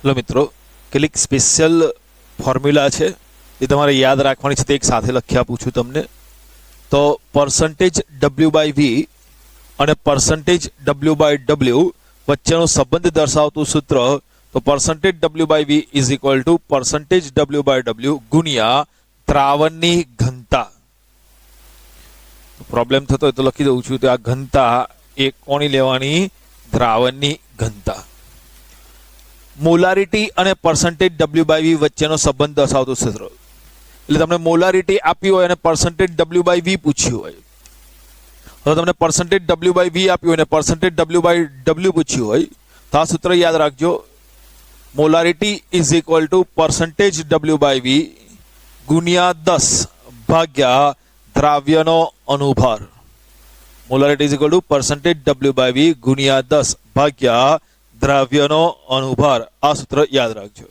Hello मित्रों, કેટલીક special formula છે એ તમારે યાદ રાખવાની છે, તે એક સાથે લખી આપું છું તમને. તો પર્સન્ટેજ ડબલ્યુ બાય વી અને પર્સન્ટેજ ડબલ્યુ બાય ડબલ્યુ વચ્ચેનો સંબંધ દર્શાવતું સૂત્ર, તો percentage W by V is equal to percentage W by W ગુણ્યા દ્રાવણની ઘનતા. પ્રોબ્લેમ થતો હોય તો લખી દઉં છું, તો આ ઘનતા એ કોની લેવાની? દ્રાવણની ઘનતા. મોલારિટી અને પર્સન્ટેજ ડબલ્યુ બાય વી વચ્ચેનો સંબંધ દર્શાવતું સૂત્ર. એટલે તમને મોલારિટી આપી હોય અને પર્સન્ટેજ ડબલ્યુ બાય વી પૂછ્યું હોય, તો તમને પર્સન્ટેજ ડબલ્યુ બાય વી આપ્યું હોય અને પર્સન્ટેજ ડબલ્યુ બાય ડબલ્યુ પૂછ્યું હોય, તો આ સૂત્ર યાદ રાખજો. Molarity is equal to percentage W by V ગુણ્યા 10 ભાગ્યા દ્રાવ્યનો અનુભાર. Molarity is equal to percentage W by V ગુણ્યા 10 ભાગ્યા દ્રાવ્યનો અનુભાર. આ સૂત્ર યાદ રાખજો.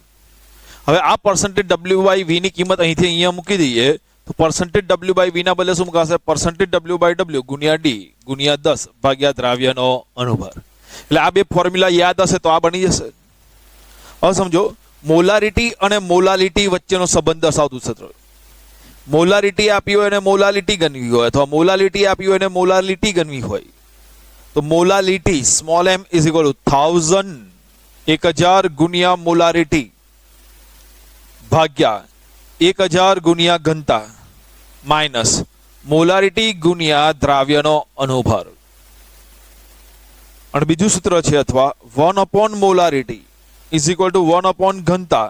હવે આ પર્સન્ટેજ ડબલ્યુ બાય વી ની કિંમત અહીંથી અહીંયા મૂકી દઈએ, તો પર્સન્ટેજ ડબલ્યુ બાય વી ના બદલે શું મુકાશે? પર્સન્ટેજ ડબલ્યુ બાય ડબલ્યુ ગુણ્યા ડી ગુણ્યા 10 ભાગ્યા દ્રાવ્યનો અનુભાર. એટલે આ બે ફોર્મ્યુલા યાદ હશે તો આ બની જશે. હવે સમજો, મોલારિટી અને મોલાલિટી વચ્ચેનો સંબંધ દર્શાવતું સૂત્ર. મોલારિટી આપી હોય અને મોલાલિટી ગણવી હોય, અથવા મોલાલિટી આપી હોય અને મોલાલિટી ગણવી હોય, તો molality small m is equal two 1000 ગુણ્યા મોલારિટી ભાગ્યા 1000 ગુણ્યા ઘનતા માઇનસ મોલારિટી ગુણ્યા દ્રાવ્યનો અનુભાર. અને બીજું સૂત્ર છે, અથવા 1 મોલારિટી ઇઝ ઇક્વલ ટુ 1 ઘનતા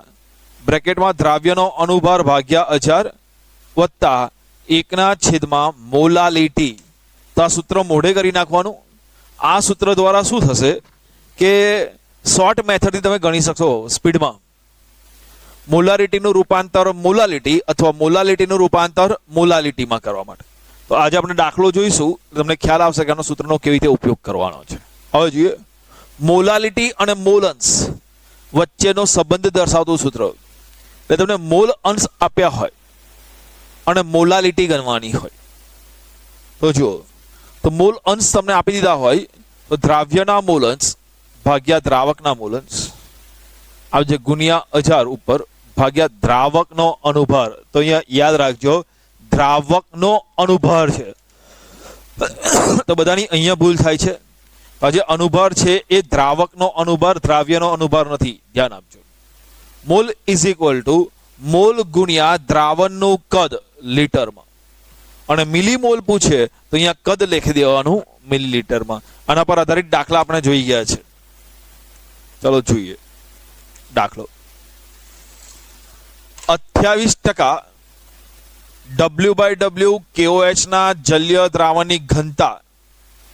બ્રેકેટમાં દ્રાવ્યનો અનુભાર ભાગ્યા 1000 વત્તા 1/, મોલાલિટી. તો આ સૂત્ર મોઢે કરી નાખવાનું. આ સૂત્ર દ્વારા શું થશે કે શોર્ટ મેથડથી તમે ગણી શકશો સ્પીડમાં. મોલારિટીનું રૂપાંતર મોલાલિટી અથવા મોલાલિટીનું રૂપાંતર મોલાલિટીમાં કરવા માટે. તો આજે આપણે દાખલો જોઈશું, તમને ખ્યાલ આવશે કે આનો સૂત્રનો કેવી રીતે ઉપયોગ કરવાનો છે. હવે જોઈએ, મોલાલિટી અને મોલ અંશ વચ્ચેનો સંબંધ દર્શાવતું સૂત્ર. એટલે તમને મોલ અંશ આપ્યા હોય અને મોલાલિટી ગણવાની હોય, તો જુઓ, તો મોલ અંશ તમને આપી દીધા હોય તો દ્રાવ્યના મોલ અંશ ભાગ્યા દ્રાવકના મોલ અંશ આવજે ગુણ્યા 1000 ઉપર ભાગ્યા દ્રાવકનો અનુભાર. તો અહીંયા યાદ રાખજો, દ્રાવકનો અનુભાર છે. તો બધાની અહીંયા ભૂલ થાય છે. જે અનુભાર છે એ દ્રાવકનો અનુભાર, દ્રાવ્યનો અનુભાર નથી. ધ્યાન આપજો. Mole is equal to mole ગુણ્યા દ્રાવણનું કદ લીટરમાં. અને મિલીમોલ પૂછે તો અહીંયા કદ લખી દેવાનું મિલીલીટરમાં. આના પર આધારિત દાખલા આપણે જોઈ ગયા છે. ચલો જોઈએ દાખલો. 28% ડબલ્યુ બાય ડબલ્યુ KOH ના જલીય દ્રાવણની ઘનતા.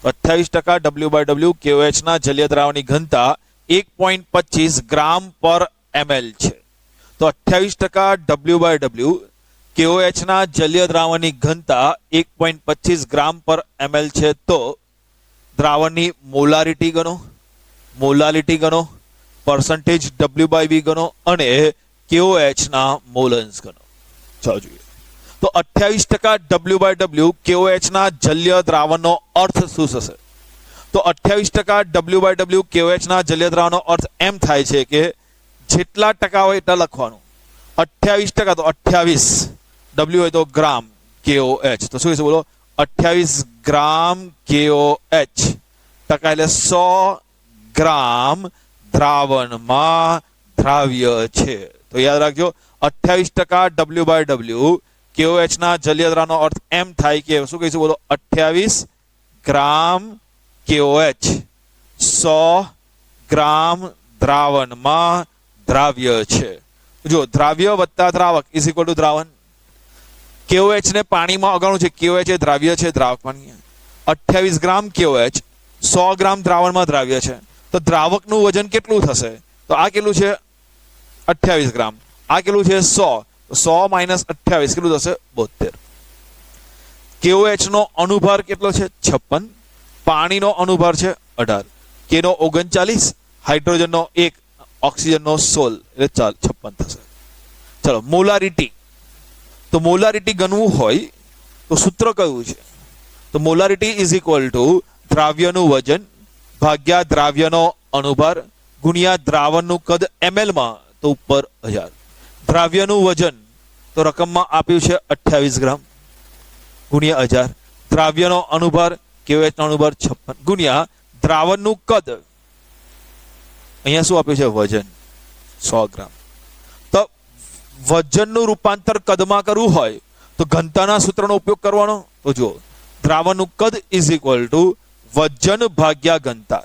28% ડબલ્યુ બાય ડબલ્યુ KOH ના જલીય દ્રાવણની ઘનતા 1.25 ગ્રામ પર ml છે. તો 28% ડબલ્યુ બાય ડબલ્યુ KOH ના જલીય દ્રાવણની ઘનતા 1.25 ગ્રામ પર ml છે. તો દ્રાવણની મોલારિટી ગણો, મોલાલિટી ગણો, પર્સન્ટેજ ડબલ્યુ બાય વી ગણો અને KOH ના મોલ અંશ ગણો. ચાલો જોઈએ. તો 28% ડબલ્યુ બાય ડબલ્યુ KOH ના જલીય દ્રાવણનો અર્થ શું થશે? તો 28% ડબલ્યુ બાય ડબલ્યુ KOH ના જલીય દ્રાવણનો અર્થ એમ થાય છે કે જેટલા ટકા હોય એટલા લખવાનું. 28% તો 28, ડબલ્યુ હોય તો ગ્રામ, KOH તો શું કહેશે બોલો? 28 ગ્રામ KOH. ટકા એટલે 100 ગ્રામ દ્રાવણમાં દ્રાવ્ય છે. તો યાદ રાખજો, 28% ડબલ્યુ બાય ડબલ્યુ KOH ના જલીય દ્રાવણનો અર્થ એમ થાય કે શું કહીશું બોલો? 28 ગ્રામ KOH 100 ગ્રામ દ્રાવણમાં દ્રાવ્ય છે. જો દ્રાવ્ય વત્તા દ્રાવક ઇઝ ઇક્વલ ટુ દ્રાવણ. KOH ને પાણીમાં અગાણું છે, KOH એ દ્રાવ્ય છે, દ્રાવક પાણી. 28 ગ્રામ KOH 100 ગ્રામ દ્રાવણમાં દ્રાવ્ય છે. તો દ્રાવકનું વજન કેટલું થશે? તો આ કેટલું છે? 28 ગ્રામ. આ કેટલું છે? 100. 100 માઇનસ 28 કેટલું થશે? 72. KOH નો અનુભાર કેટલો છે? 56. પાણીનો અનુભાર છે 18. K નો 39, હાઇડ્રોજનનો 1, ઓક્સિજનનો 16, એટલે 56 થશે. ચલો મોલારિટી. તો મોલારિટી ગણવું હોય તો સૂત્ર કયું છે? તો મોલારિટી ઇઝ ઇક્વલ ટુ દ્રાવ્યનું વજન ભાગ્યા દ્રાવ્યનો અનુભાર ગુણ્યા દ્રાવણનું કદ ml માં તો ઉપર 1000. દ્રાવ્યનું વજન તો રકમમાં આપ્યું છે 28 ગ્રામ ગુણ્યા 1000. દ્રાવ્યનો અનુભાર KOH નો અનુભાર 56 ગુણ્યા દ્રાવણનું કદ અહીંયા શું આપ્યું છે વજન 100 ગ્રામ. તો વજનનું રૂપાંતર કદમાં કરવું હોય તો ઘનતાના સૂત્રનો ઉપયોગ કરવાનો. તો જો દ્રાવણનું કદ ઇઝ ઇક્વલ ટુ વજન ભાગ્યા ઘનતા.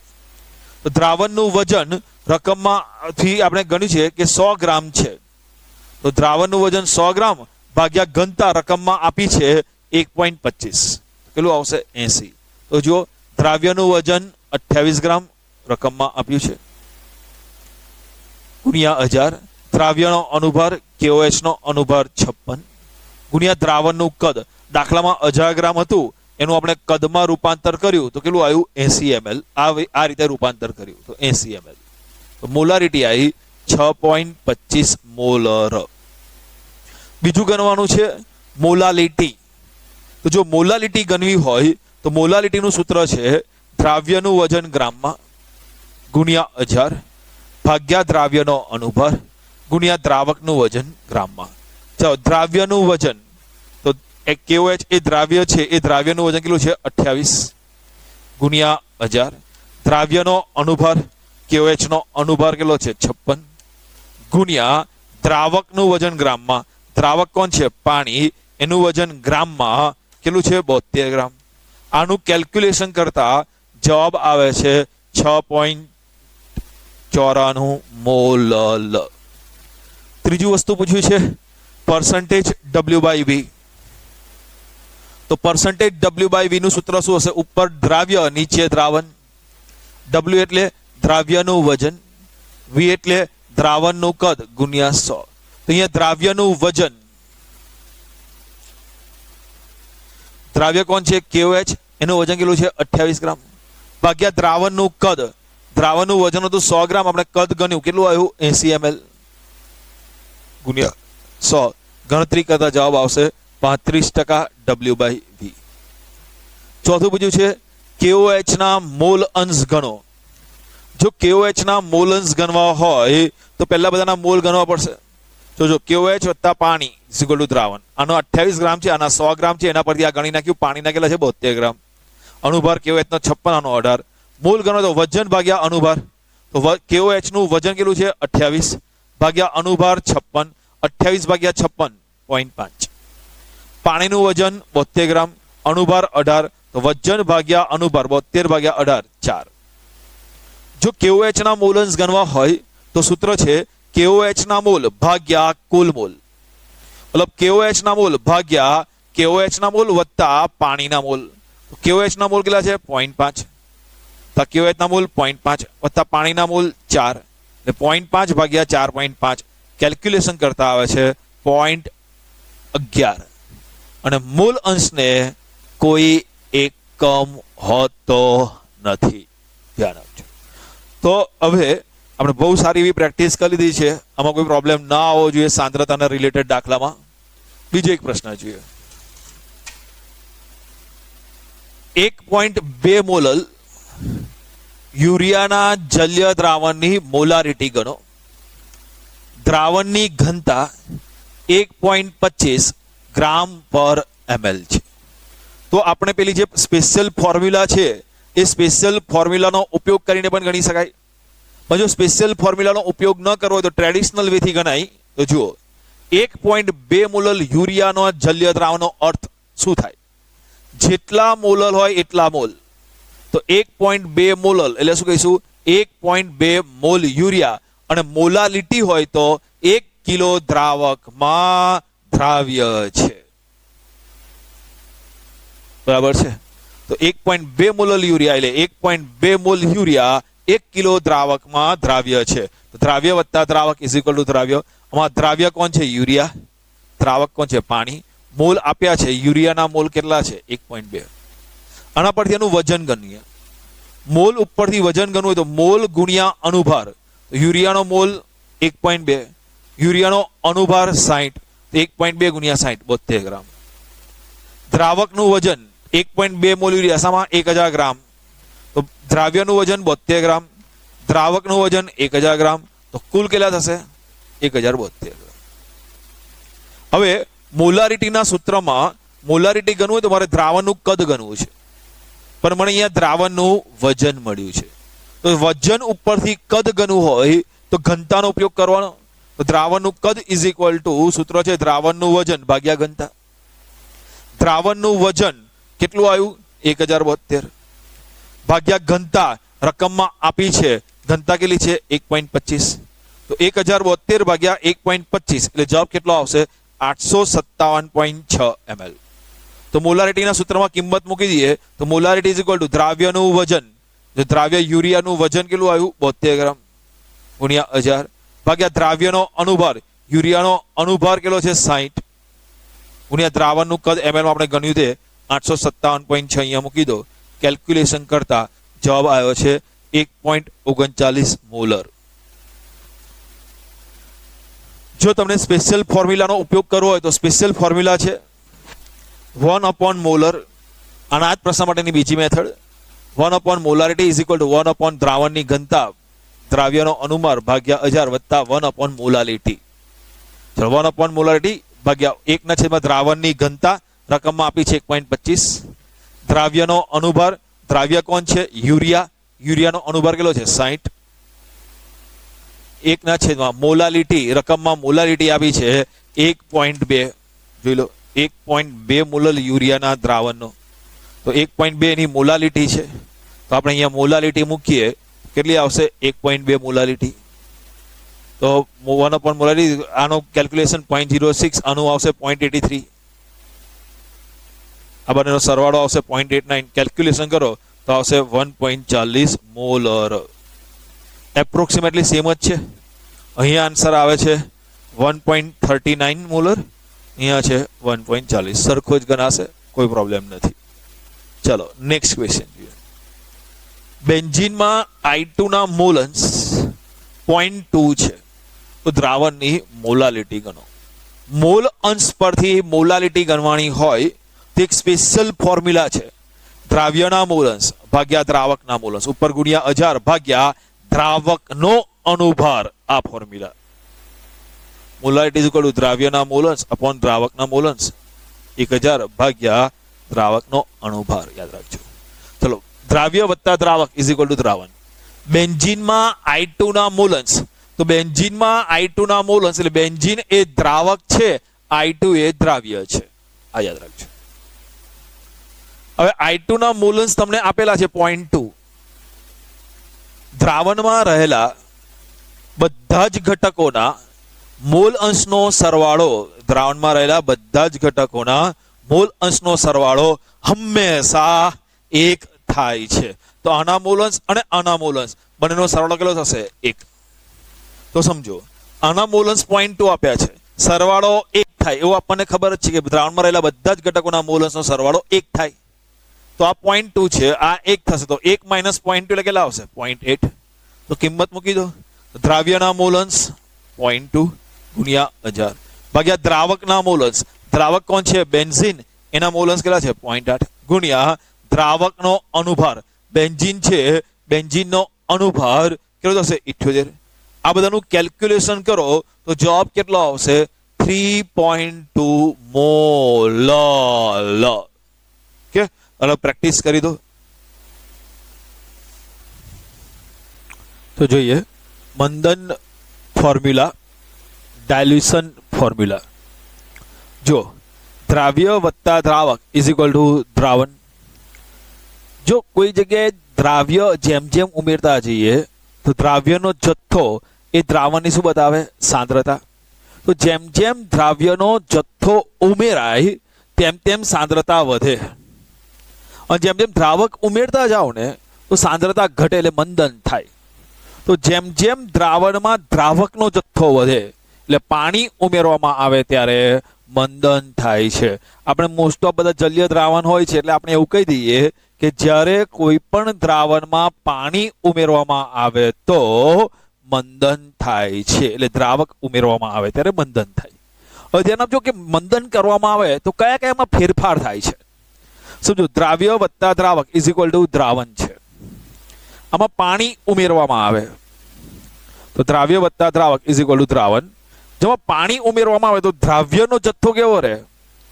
તો દ્રાવણનું વજન રકમમાં થી આપણે ગણ્યું છે કે 100 ગ્રામ છે. તો દ્રાવણનું વજન 100 ગ્રામ ભાગ્યા ઘનતા રકમમાં આપી છે 1.25. કેટલું આવશે 80. તો જો દ્રાવ્યનું વજન 28 ગ્રામ રકમમાં આપ્યું છે ગુણ્યા 1000. દ્રાવ્યનો અનુભાર KOH નો અનુભાર 56 ગુણ્યા દ્રાવણનું કદ દાખલામાં 1000 ગ્રામ હતું એનું આપણે કદમાં રૂપાંતર કર્યું તો કેટલું આવ્યું 80 ml. આ રીતે રૂપાંતર કર્યું તો 80 ml. તો મોલારિટી આવી 6.25 મોલર. બીજું ગણવાનું છે મોલાલિટી. તો જો મોલાલિટી ગણવી હોય તો મોલાલિટીનું સૂત્ર છે દ્રાવ્યનું વજન ગ્રામમાં ગુણ્યા 1000 ભાગ્યા દ્રાવ્યનો અનુભાર ગુણ્યા દ્રાવકનું વજન ગ્રામમાં. ચાલો દ્રાવ્યનું વજન તો KOH એ દ્રાવ્ય છે એ દ્રાવ્યનું વજન કેટલું છે 28 ગુણ્યા 1000. દ્રાવ્યનો અનુભાર KOH નો અનુભાર કેટલો છે 56 ગુણ્યા દ્રાવકનું વજન ગ્રામમાં. દ્રાવક કોણ છે પાણી એનું વજન ગ્રામમાં કેટલું છે 72 ગ્રામ. આનું કેલ્ક્યુલેશન કરતા જવાબ આવે છે 6.94 મોલ. ત્રીજું વસ્તુ પૂછ્યું છે પર્સન્ટેજ W/V. તો પર્સન્ટેજ W/V નું સૂત્ર શું હશે? ઉપર દ્રાવ્ય નીચે દ્રાવણ. W એટલે દ્રાવ્યનું વજન, V એટલે દ્રાવણનું કદ ગુણ્યા 100. તો અહીંયા દ્રાવ્યનું વજન, દ્રાવ્ય કોણ છે KOH એનું વજન કેટલું છે 28 ગ્રામ ભાગ્યા દ્રાવણનું કદ. દ્રાવણનું વજન હતું 100 ગ્રામ આપણે કદ ગણ્યું કેટલું આવ્યું 80 ml ગુણ્યા 100. ગણતરી કરતા જવાબ આવશે 35% W/V. ચોથું પૂછ્યું છે KOH ના મોલ અંશ ગણો. જો KOH ના મોલ અંશ ગણવા હોય તો પહેલા બધાના મોલ ગણવા પડશે. તો જો KOH વત્તા પાણી ઇક્વલ ટુ દ્રાવણ. આનો 28 ગ્રામ છે, આના 100 ગ્રામ છે, એના પરથી આ ગણી નાખ્યું. પાણીના કેટલા છે 72 ગ્રામ. અનુભાર KOH નો 56, આનો 18. મોલ ગણો તો વજન ભાગ્યા અનુભાર. તો KOH નું વજન કેટલું છે 28 ભાગ્યા અનુભાર 56. 28 ભાગ્યા 56 0.5. પાણીનું વજન 72 ગ્રામ, અનુભાર 18. તો વજન ભાગ્યા અનુભાર 72 ભાગ્યા 18 4. જો KOH ના મોલ અંશ ગણવા હોય તો સૂત્ર છે KOH ના મોલ ભાગ્યા કુલ મોલ. મતલબ KOH ના મોલ ભાગ્યા KOH ના મોલ વત્તા પાણીના મોલ. KOH ના મોલ કેટલા છે 0.5. તો KOH ના મોલ 0.5 વત્તા પાણીના મોલ 4. એટલે 0.5 ભાગ્યા 4.5 કેલ્ક્યુલેશન કરતા આવે છે 0.11. અને મૂલ અંશને કોઈ એકમ હોતો નથી. ધ્યાન આપજો. તો હવે આપણે બહુ સારી એવી પ્રેક્ટિસ કરી લીધી છે. આમાં કોઈ પ્રોબ્લેમ ના આવવો જોઈએ સાંદ્રતાના રિલેટેડ દાખલામાં. બીજો એક પ્રશ્ન જોઈએ. 1.2 મોલ યુરિયાના જલ્ય દ્રાવણની મોલારિટી ગણો. દ્રાવણની ઘનતા 1.25 ગ્રામ પર ml છે. તો આપણે પેલી જે સ્પેશિયલ ફોર્મ્યુલા છે એ સ્પેશિયલ ફોર્મ્યુલાનો ઉપયોગ કરીને પણ ગણી શકાય. પણ જો સ્પેશિયલ ફોર્મ્યુલાનો ઉપયોગ ન કરવો હોય તો ટ્રેડિશનલ વેથી ગણાય. તો જુઓ 1.2 મોલલ યુરિયાનો જલ્ય દ્રાવણનો અર્થ શું થાય? જેટલા મોલલ હોય એટલા મોલ. તો 1.2 મોલલ એટલે શું કહીશું 1.2 મોલ યુરિયા. અને મોલાલિટી હોય તો 1 કિલો દ્રાવકમાં દ્રાવ્ય છે. બરાબર છે. તો 1.2 મોલલ યુરિયા એટલે 1.2 મોલ યુરિયા 1 કિલો દ્રાવકમાં દ્રાવ્ય છે. તો દ્રાવ્ય વત્તા દ્રાવક ઇઝ ઇક્વલ ટુ દ્રાવ્ય. આમાં દ્રાવ્ય કોણ છે યુરિયા, દ્રાવક કોણ છે પાણી. મોલ આપ્યા છે, યુરિયાના મોલ કેટલા છે 1.2. આના પરથી એનું વજન ગણીએ. મોલ ઉપરથી વજન ગણવું હોય તો મોલ ગુણ્યા અનુભાર. યુરિયાનો મોલ 1.2, યુરિયાનો અનુભાર 60. તો 1.2 ગુણ્યા 60 72 ગ્રામ. દ્રાવકનું વજન 1.2 મોલ યુરિયા સામાં 1000 ગ્રામ. તો દ્રાવ્યનું વજન 72 ગ્રામ. દ્રાવકનું વજન 1000 ગ્રામ, તો કુલ કેટલા થશે? 1072 ગ્રામ. હવે મોલારિટીના સૂત્રમાં મોલારિટી ગણવું હોય તો મારે દ્રાવણનું કદ ગણવું છે, પણ મને અહીંયા દ્રાવણનું વજન મળ્યું છે. તો વજન ઉપરથી કદ ગણવું હોય તો ઘનતાનો ઉપયોગ કરવાનો. તો દ્રાવણનું કદ ઇઝ ઇક્વલ ટુ સૂત્ર છે દ્રાવણનું વજન ભાગ્યા ઘનતા. દ્રાવણનું વજન કેટલું આવ્યું? 1072 ભાગ્યા ઘનતા રકમમાં આપી છે, ઘનતા કેટલી છે? 1.25. તો 1072 ભાગ્યા 1.25 એટલે જવાબ કેટલો આવશે? 857.6 ml. તો મોલારિટીના સૂત્રમાં કિંમત મૂકી દઈએ તો મોલારિટી ઇઝ ઇક્વલ ટુ દ્રાવ્યનું વજન, જો દ્રાવ્ય યુરિયાનું વજન કેટલું આવ્યું? 72 ગ્રામ ગુણ્યા 1000 ભાગ્યા દ્રાવ્યનો અનુભાર, યુરિયાનો અનુભાર કેટલો છે? 60 ગુણ્યા દ્રાવણનું કદ ml માં આપણે ગણ્યું છે 857.6. અહીંયા મૂકી દો. કેલ્ક્યુલેશન કરતા જવાબ આવ્યો છે 1.39 મોલર. જો તમને સ્પેશિયલ ફોર્મ્યુલાનો ઉપયોગ કરવો હોય તો સ્પેશિયલ ફોર્મ્યુલા છે 1 મોલર. આના જ પ્રશ્ન માટેની બીજી method 1 molarity is equal two 1 દ્રાવણની ઘનતા દ્રાવ્યનો અનુમાર ભાગ્યા 1000 વત્તા 1 મોલારિટી. ચલો 1 મોલારિટી ભાગ્યા 1/, દ્રાવણની ઘનતા રકમમાં આપી છે 1.25. દ્રાવ્યનો અનુભાર, દ્રાવ્ય કોણ છે? યુરિયા, યુરિયાનો અનુભાર કેટલો છે? 60. 1/, મોલાલિટી રકમમાં મોલાલિટી આપી છે 1.2. જોઈ લો 1.2 મોલર યુરિયાના દ્રાવણનો. તો 1.2 એની મોલાલિટી છે. તો આપણે અહીંયા મોલાલિટી મૂકીએ, કેટલી આવશે? 1.2 મોલાલિટી. તો 1 મોલાલિટી, આનો કેલ્ક્યુલેશન 0.06, આનું આવશે 0.83. આ બંનેનો સરવાળો આવશે 0.89. કેલ્ક્યુલેશન કરો તો આવશે 1.40 મોલર. એપ્રોક્સિમેટલી સેમ જ છે. અહીંયા આન્સર આવે છે 1.39 મોલર, અહીંયા છે 1.40. સરખો જ ગણાશે, કોઈ પ્રોબ્લેમ નથી. ચલો નેક્સ્ટ ક્વેશ્ચન જોઈએ. બેન્ઝીનમાં I2 ના મોલન્સ 0.2 છે, તો દ્રાવણની મોલાલિટી ગણો. મોલ અંશ પરથી મોલાલિટી ગણવાની હોય તો એક સ્પેશિયલ ફોર્મ્યુલા છે દ્રાવ્યના મોલન્સ ભાગ્યા દ્રાવકના મોલન્સ ઉપર ગુણ્યા 1000 ભાગ્યા દ્રાવકનો અનુભાર. આ formula molarity is equal to દ્રાવ્યના મોલન્સ અપોન દ્રાવકના મોલન્સ 1000 ભાગ્યા દ્રાવકનો અનુભાર. યાદ રાખજો. ચલો દ્રાવ્ય વત્તા દ્રાવક ઇઝ ઇક્વલ ટુ દ્રાવણ. બેન્ઝીનમાં I2 ના મોલન્સ, તો બેન્ઝીનમાં I2 ના મોલન્સ એટલે બેન્ઝીન એ દ્રાવક છે, I2 એ દ્રાવ્ય છે. આ યાદ રાખજો. હવે I2 ના મોલન્સ તમને આપેલા છે 0.2. દ્રાવણમાં રહેલા બધા જ ઘટકોના મોલ અંશનો સરવાળો, દ્રાવણમાં રહેલા બધા જ ઘટકોના મોલ અંશનો સરવાળો હંમેશા 1 થાય છે. તો આના મોલ અંશ અને આના મોલ અંશ બંનેનો સરવાળો કેટલો થશે? 1. તો સમજો આના મોલ અંશ 0.2 આપ્યા છે, સરવાળો 1 થાય એવું આપણને ખબર જ છે કે દ્રાવણમાં રહેલા બધા જ ઘટકોના મોલ અંશનો સરવાળો 1 થાય. તો આ 0.2 છે, આ 1 થશે, તો 1 - 0.2 એટલે કેટલા આવશે? 0.8. તો કિંમત મૂકી દો. દ્રાવ્યના મોલ અંશ 0.2 ગુણ્યા 1000 ભાગ્યા દ્રાવકના મોલ અંશ, દ્રાવક કોણ છે? બેન્ઝીન, એના મોલ અંશ કેટલા છે? 0.8 ગુણ્યા દ્રાવકનો અનુભાર, બેન્ઝીન છે, બેન્ઝીનનો અનુભાર કેટલો થશે? 78. આ બધાનું કેલ્ક્યુલેશન કરો તો જવાબ કેટલો આવશે? 3.2 મોલ. કે હવે પ્રેક્ટિસ કરી દો. તો જોઈએ મંદન ફોર્મ્યુલા, ડાયલ્યુશન ફોર્મ્યુલા. જો દ્રાવ્ય વત્તા દ્રાવક ઇઝ ઇક્વલ ટુ દ્રાવણ. જો કોઈ જગ્યાએ દ્રાવ્ય જેમ જેમ ઉમેરતા જઈએ તો દ્રાવ્યનો જથ્થો એ દ્રાવણની શું બતાવે? સાંદ્રતા. તો જેમ જેમ દ્રાવ્યનો જથ્થો ઉમેરાય તેમ તેમ સાંદ્રતા વધે, અને જેમ જેમ દ્રાવક ઉમેરતા જાઓ ને તો સાંદ્રતા ઘટે એટલે મંદન થાય. તો જેમ જેમ દ્રાવણમાં દ્રાવકનો જથ્થો વધે એટલે પાણી ઉમેરવામાં આવે ત્યારે મંદન થાય છે. આપણે મોસ્ટ ઓફ બધા જલીય દ્રાવણ હોય છે એટલે આપણે એવું કહી દઈએ કે જ્યારે કોઈ પણ દ્રાવણમાં પાણી ઉમેરવામાં આવે તો મંદન થાય છે, એટલે દ્રાવક ઉમેરવામાં આવે ત્યારે મંદન થાય. હવે ધ્યાન આપજો કે મંદન કરવામાં આવે તો કયા કયામાં ફેરફાર થાય છે. સમજો દ્રાવ્ય વત્તા દ્રાવક ઇઝ ઇક્વલ ટુ દ્રાવણ છે. આમાં પાણી ઉમેરવામાં આવે તો દ્રાવ્ય વત્તા દ્રાવક ઇઝ ઇક્વલ ટુ દ્રાવણ. જેમાં પાણી ઉમેરવામાં આવે તો દ્રાવ્યનો જથ્થો કેવો રહે?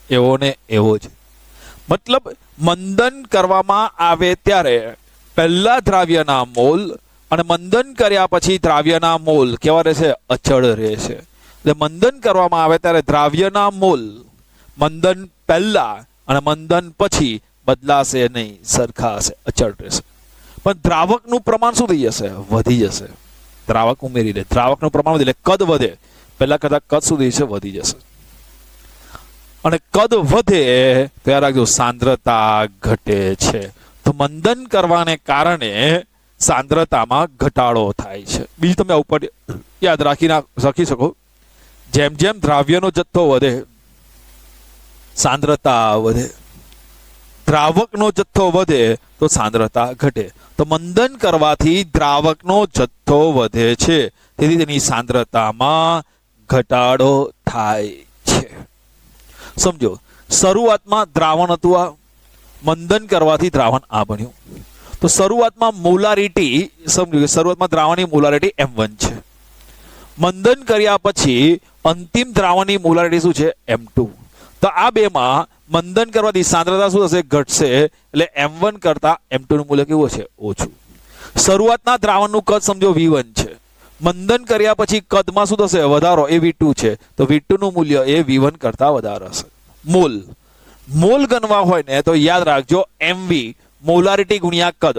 એવો ને એવો જ. મતલબ મંદન કરવામાં આવે ત્યારે પહેલા દ્રાવ્યના મોલ અને મંદન કર્યા પછી દ્રાવ્યના મોલ કેવા રહેશે? અચળ રહેશે. એટલે મંદન કરવામાં આવે ત્યારે દ્રાવ્યના મોલ મંદન પહેલા અને મંદન પછી બદલાશે નહીં, સરખા હશે, અચળ રહેશે. પણ દ્રાવકનું પ્રમાણ શું થઈ જશે? વધી જશે. દ્રાવક ઉમેરી દે, દ્રાવકનું પ્રમાણ વધે એટલે કદ વધે. પહેલા કરતા કદ શું થઈ જશે? વધી જશે. અને કદ વધે તો યાદ રાખજો સાંદ્રતા ઘટે છે. તો મંદન કરવાને કારણે સાંદ્રતામાં ઘટાડો થાય છે. બીજું તમે ઉપર યાદ રાખી શકો, જેમ જેમ દ્રાવ્યનો જથ્થો વધે સાંદ્રતા વધે, દ્રાવકનો જથ્થો વધે તો સાંદ્રતા ઘટે. તો મંદન કરવાથી દ્રાવકનો જથ્થો વધે છે, તેથી તેની સાંદ્રતામાં ઘટાડો થાય છે. સમજો, શરૂઆતમાં દ્રાવણ હતું, આ મંદન કરવાથી દ્રાવણ આ બન્યું. તો શરૂઆતમાં મોલારિટી સમજો કે શરૂઆતમાં દ્રાવણની મોલારિટી M1 છે. મંદન કર્યા પછી અંતિમ દ્રાવણની મોલારિટી શું છે? M2. તો આ બેમાં મંદન કરવાથી સાંદ્રતા શું થશે? ઘટશે. એટલે M1 કરતા M2 નું મૂલ્ય કેવું છે? ઓછું. શરૂઆતના દ્રાવણનું કદ સમજો V1 છે. મંદન કર્યા પછી કદમાં શું થશે? વધારો. એ V2 છે. તો V2 નું મૂલ્ય એ V1 કરતા વધારે હશે. મોલ ગણવા હોય ને તો યાદ રાખજો MV મોલારિટી ગુણ્યા કદ.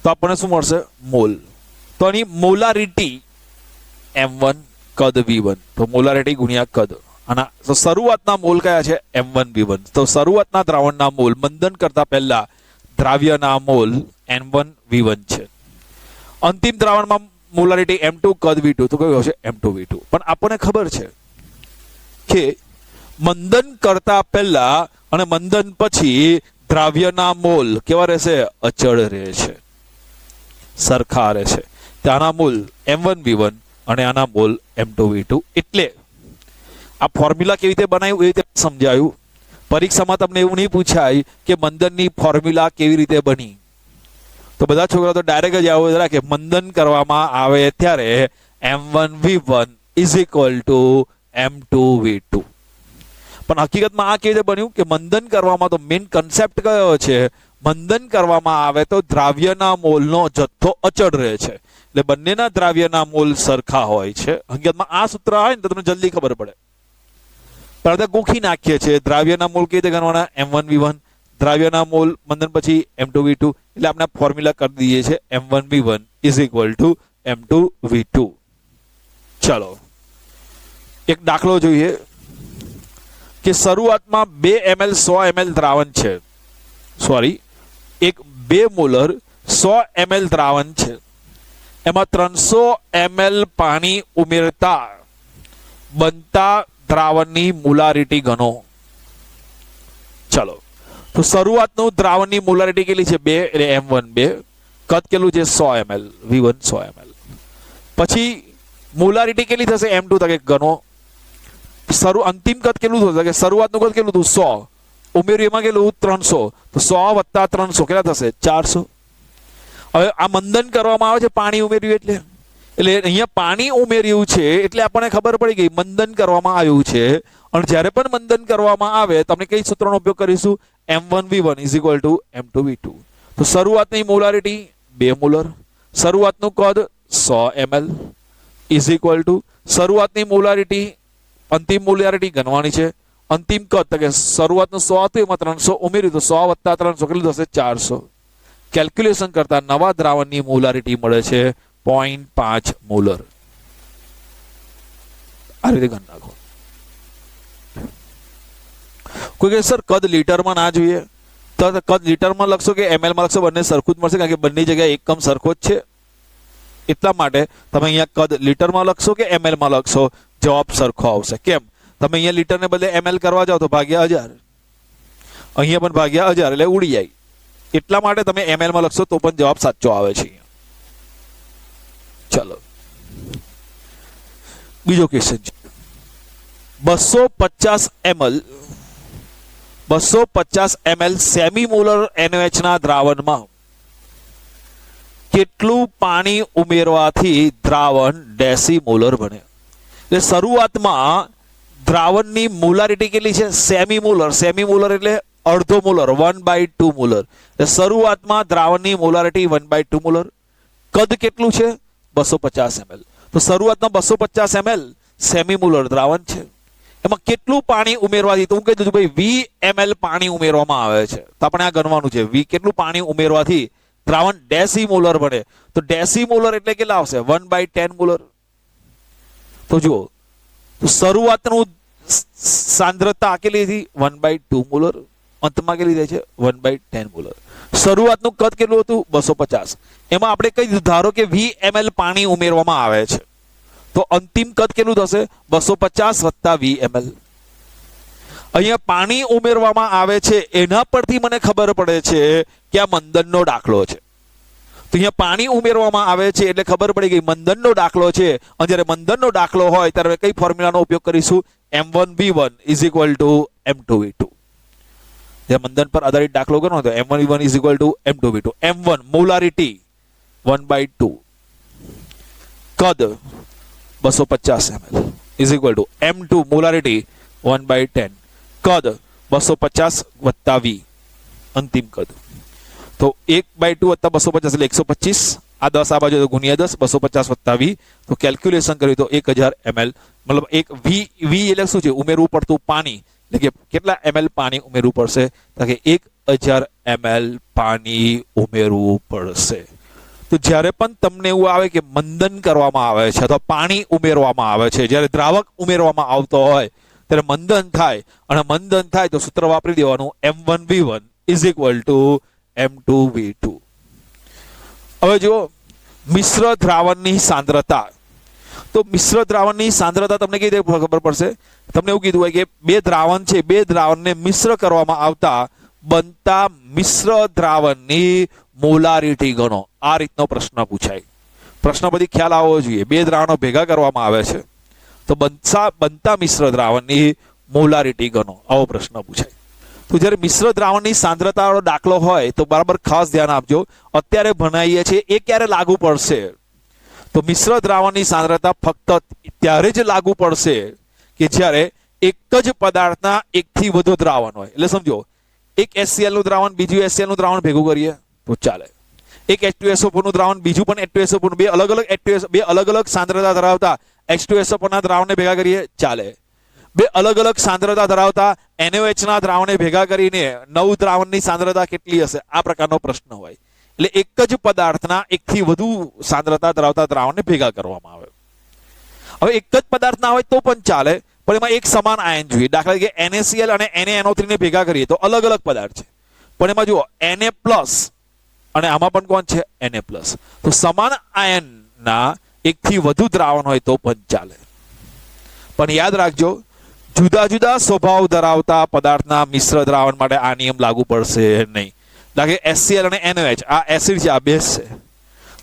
તો આપણને શું મળશે? મોલ. તો આની મોલારિટી M1 કદ V1. તો મોલારિટી ગુણ્યા કદ. અને તો શરૂઆતના મોલ કયા છે? M1 V1. તો શરૂઆતના દ્રાવણના મોલ મંદન કરતા પહેલા દ્રાવ્યના મોલ N1 V1 છે. અંતિમ દ્રાવણમાં મોલારિટી M2 કદ V2. તો કયું હશે? M2 V2. પણ આપણને ખબર છે કે મંદન કરતા પહેલા અને મંદન પછી દ્રાવ્યના મોલ કેવા રહેશે? અચળ રહે છે, સરખા રહેશે. ત્યાંના મોલ M1 V1 અને આના મોલ M2 V2. એટલે આ ફોર્મ્યુલા કેવી રીતે બનાવ્યું એ રીતે સમજાયું. પરીક્ષામાં તમને એવું નહીં પૂછાય કે મંદનની ફોર્મ્યુલા કેવી રીતે બની. તો બધા છોકરા તો ડાયરેક્ટ જ આવું રાખે, મંદન કરવામાં આવે ત્યારે M1 V1 is equal two M2 V2. પણ હકીકતમાં આ કેવી રીતે બન્યું કે મંદન કરવામાં તો મેઇન કન્સેપ્ટ કયો છે? મંદન કરવામાં આવે તો દ્રાવ્યના મોલનો જથ્થો અચળ રહે છે. એટલે બંનેના દ્રાવ્યના મોલ સરખા હોય છે. હકીકતમાં આ સૂત્ર આવે ને તો તમને જલ્દી ખબર પડે. પણ ગોખી નાખીએ છીએ દ્રાવ્યના મોલ કેવી રીતે ગણવાના? M1 V1. દ્રાવ્યના મોલ મંદન પછી M2 V2. એટલે આપણે ફોર્મ્યુલા કરી દઈએ છીએ M1 V1 is equal two M2 V2. ચલો એક દાખલો જોઈએ કે શરૂઆતમાં 2 ml 100 ml દ્રાવણ છે. સોરી, એક 2 મોલર 100 ml દ્રાવણ છે. એમાં 300 ml પાણી ઉમેરતા બનતા દ્રાવણની મોલારિટી ગણો. ચલો, તો શરૂઆતનું દ્રાવણની મોલારિટી કેટલી છે? 2. એટલે M1 2. કદ કેટલું છે? 100 ml V1 100 ml. પછી મોલારિટી કેટલી થશે? M2 તકે ગણો. અંતિમ કદ કેટલું થશે? કે શરૂઆતનું કદ કેટલું હતું? 100. ઉમેર્યું એમાં કેટલું? 300. તો 100 વત્તા 300 કેટલા થશે? 400. હવે આ મંદન કરવામાં આવે છે પાણી ઉમેર્યું એટલે અહીંયા પાણી ઉમેર્યું છે એટલે આપણને ખબર પડી ગઈ મંદન કરવામાં આવ્યું છે. અને જ્યારે પણ મંદન કરવામાં આવે તમને કઈ સૂત્રનો ઉપયોગ કરીશું? M1 V1 is equal two M2 V2. તો શરૂઆતની મોલારિટી 2 મોલર, શરૂઆતનું કદ 100 ml ઇઝ ઇક્વલ ટુ શરૂઆતની મોલારિટી અંતિમ મોલારિટી ગણવાની છે. અંતિમ કદ કે શરૂઆતનું 100 હતું એમાં 300 ઉમેર્યું તો 100 વત્તા 300 કેટલું થશે? 400. કેલ્ક્યુલેશન કરતા નવા દ્રાવણની મોલારિટી મળે છે 0.5 મોલર. આ રીતે ગણ નાખો. કોઈ કહે સર કદ લીટરમાં ના જોઈએ, તો કદ લીટરમાં લખશો કે ml માં લખશો? બંને સરખું જ મળશે, કારણ કે બંને જગ્યાએ એકમ સરખો જ છે. એટલા માટે તમે અહીંયા કદ લીટરમાં લખશો કે ml માં લખશો, જવાબ સરખો આવશે. કેમ? તમે અહીંયા લીટરને બદલે ml કરવા જાઓ તો ભાગ્યા 1000, અહીંયા પણ ભાગ્યા 1000 એટલે ઉડી જાય. એટલા માટે તમે ml માં લખશો તો પણ જવાબ સાચો આવે છે. ચલો બીજો ક્વેશ્ચન છે. 250 ml 250 ml સેમીમોલર NaOH ના દ્રાવણમાં કેટલું પાણી ઉમેરવાથી દ્રાવણ ડેસીમોલર બને? એટલે શરૂઆતમાં દ્રાવણની મોલારિટી કેટલી છે? સેમીમોલર. સેમીમોલર એટલે અડધો મોલર, 1/2 મોલર. એટલે શરૂઆતમાં દ્રાવણની મોલારિટી 1/2 મોલર. કદ કેટલું છે? 250 ml. તો શરૂઆતમાં 250 ml સેમીમોલર દ્રાવણ છે. એમાં કેટલું પાણી ઉમેરવાથી, તો હું કહી દઉં ભાઈ 20 ml પાણી ઉમેરવામાં આવે છે. તો આપણે આ ગણવાનું છે, કેટલું પાણી ઉમેરવાથી દ્રાવણ ડેસીમોલર બને. તો ડેસીમોલર એટલે કેટલા આવશે? 1/10 મોલર. તો જુઓ, તો શરૂઆતનું સાંદ્રતા કેટલી હતી? 1/2 મોલર. અંતમાં કેટલી થાય છે? 1/10 મોલર. શરૂઆતનું કદ કેટલું હતું? 250. એમાં આપણે કહી દીધું, ધારો કે 20 ml પાણી ઉમેરવામાં આવે છે, તો અંતિમ કદ કેટલું થશે? 250 વત્તા 20 ml. અહીંયા પાણી ઉમેરવામાં આવે છે, એના પરથી મને ખબર પડે છે કે આ મંદનનો દાખલો છે. તો અહીંયા પાણી ઉમેરવામાં આવે છે એટલે ખબર પડી ગઈ મંદનનો દાખલો છે. અને જ્યારે મંદનનો દાખલો હોય ત્યારે કઈ ફોર્મ્યુલાનો ઉપયોગ કરીશું? M1V1 = M2V2. જ્યારે મંદન પર આધારિત દાખલો કરવાનો તો M1V1 = M2V2. M1 મોલારિટી 1/2, કદ 250 ml = M2 મોલારિટી 1/10, કદ 250 વત્તા 20 અંતિમ કદ. તો 1/2 વત્તા 250 એટલે 125. આ 10 આ બાજુ તો ગુણ્યા 10, 250 વત્તા 20. તો કેલ્ક્યુલેશન કર્યું તો 1000 ml, મતલબ એક V એટલે શું છે? ઉમેરવું પડતું પાણી. એટલે કે કેટલા ml પાણી ઉમેરવું પડશે? તો કે 1000 ml પાણી ઉમેરવું પડશે. તો જ્યારે પણ તમને એવું આવે કે મંદન કરવામાં આવે છે તો પાણી ઉમેરવામાં આવે છે, જ્યારે દ્રાવક ઉમેરવામાં આવતો હોય ત્યારે મંદન થાય, અને મંદન થાય તો સૂત્ર વાપરી દેવાનું M1V1 = M2V2. હવે જો મિશ્ર દ્રાવણની સાંદ્રતા, તો મિશ્ર દ્રાવણની સાંદ્રતા તમને કઈ રીતે ખબર પડશે? તમને એવું કીધું હોય કે બે દ્રાવણ છે, બે દ્રાવણને મિશ્ર કરવામાં આવતા બનતા મિશ્ર દ્રાવણની મોલારિટી ગણો. આ રીતનો પ્રશ્ન પૂછાય. પ્રશ્ન પછી ખ્યાલ આવવો જોઈએ. બે દ્રાવણો ભેગા કરવામાં આવે છે તો બનતા મિશ્ર દ્રાવણની મોલારિટી ગણો. આવો પ્રશ્ન પૂછાય. તો જ્યારે મિશ્ર દ્રાવણની સાંદ્રતાનો દાખલો હોય તો બરાબર ખાસ ધ્યાન આપજો. અત્યારે ભણાવીએ છીએ એ ક્યારે લાગુ પડશે? તો મિશ્ર દ્રાવણની સાંદ્રતા ફક્ત ત્યારે જ લાગુ પડશે કે જ્યારે એક જ પદાર્થના એકથી વધુ દ્રાવણ હોય. એટલે સમજો, એક HCl નું દ્રાવણ બીજું HCl નું દ્રાવણ ભેગું કરીએ તો ચાલે. એક H2SO4 નું દ્રાવણ બીજું પણ H2SO4, બે અલગ અલગ સાંદ્રતા ધરાવતા H2SO4 ના દ્રાવણને ભેગા કરીએ ચાલે. બે અલગ અલગ સાંદ્રતા ધરાવતા NaOH ના દ્રાવણને ભેગા કરીને નવું દ્રાવણની સાંદ્રતા કેટલી હશે? આ પ્રકારનો પ્રશ્ન હોય. એટલે એક જ પદાર્થના એકથી વધુ સાંદ્રતા ધરાવતા દ્રાવણને ભેગા કરવામાં આવે. હવે એક જ પદાર્થના હોય તો પણ ચાલે, પણ એમાં એક સમાન આયન જોઈએ. દાખલા તરીકે NaCl અને NaNO3 ને ભેગા કરીએ તો અલગ અલગ પદાર્થ છે, પણ એમાં જુઓ Na+ અને આમાં પણ કોણ છે? Na+. તો સમાન આયનના એકથી વધુ દ્રાવણ હોય તો પણ ચાલે. પણ યાદ રાખજો, જુદા જુદા સ્વભાવ ધરાવતા પદાર્થના મિશ્ર દ્રાવણ માટે આ નિયમ લાગુ પડશે નહીં. દાખલા કે HCl અને NaOH, આ એસિડ છે, આ બેઝ છે,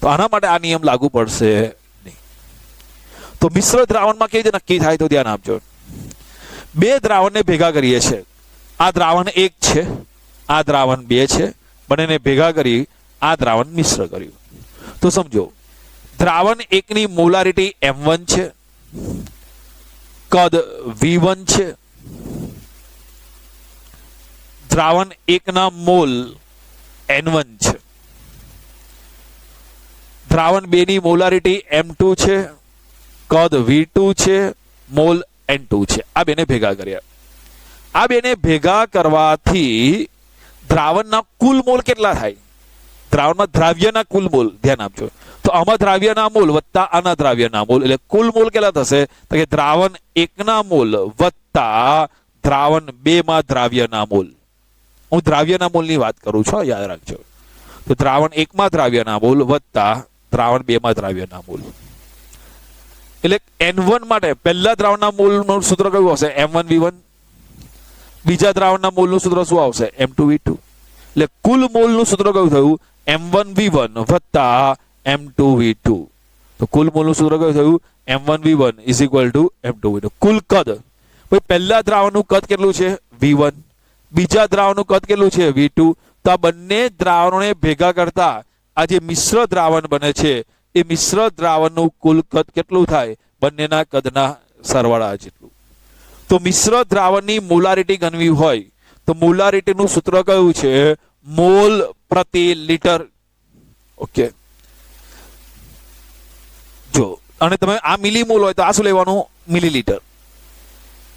તો આના માટે આ નિયમ લાગુ પડશે નહીં. તો મિશ્ર દ્રાવણમાં કેવી રીતે નક્કી થાય? તો ધ્યાન આપજો. બે દ્રાવણને ભેગા કરીએ છીએ. આ દ્રાવણ 1 છે, આ દ્રાવણ 2 છે. બંનેને ભેગા કરી આ દ્રાવણ મિશ્ર કર્યું. તો સમજો, દ્રાવણ 1 ની મોલારિટી M1 છે, કદ V1 છે. દ્રાવણ 1 ના મોલ N1 છે. દ્રાવણ 2 ની મોલારિટી M2 છે, કદ V2 છે, મોલ N2 છે. આ બેને ભેગા કર્યા. આ બેને ભેગા કરવાથી દ્રાવણના કુલ મોલ કેટલા થાય? દ્રાવણમાં દ્રાવ્યના કુલ મોલ ધ્યાન આપજો. તો આમાં દ્રાવ્યના મોલ વત્તા આના દ્રાવ્યના મોલ, એટલે કુલ મોલ કેટલા થશે? તો કે દ્રાવણ 1 ના મોલ વત્તા દ્રાવણ 2 માં દ્રાવ્યના મોલ. હું દ્રાવ્યના મોલની વાત કરું છું, યાદ રાખજો. તો દ્રાવણ 1 માં દ્રાવ્યના મોલ વત્તા દ્રાવણ 2 માં દ્રાવ્યના મોલ. એટલે N1 માટે પહેલા દ્રાવણના મોલનું સૂત્ર કયું હશે? M1V1. બીજા દ્રાવણના મોલનું સૂત્ર શું આવશે? M2V2. એટલે કુલ મોલનું સૂત્ર કયું થયું? M1V1 વત્તા M2V2. તો કુલ મોલનું સૂત્ર કયું થયું? M1V1 = M2V2. કુલ કદ, ભાઈ પહેલા દ્રાવણનું કદ કેટલું છે? V1. બીજા દ્રાવણનું કદ કેટલું છે V2. તો આ બંને દ્રાવણોને ભેગા કરતા આ જે મિશ્ર દ્રાવણ બને છે એ મિશ્ર દ્રાવણનું કુલ કદ કેટલું થાય? બંનેના કદના સરવાળા જેટલું. તો મિશ્ર દ્રાવણની મોલારિટી ગણવી હોય તો મોલારિટીનું સૂત્ર કયું છે? મોલ પ્રતિ લિટર. ઓકે, જો અને તમે આ મિલીમોલ હોય તો આ શું લેવાનું? મિલીલીટર.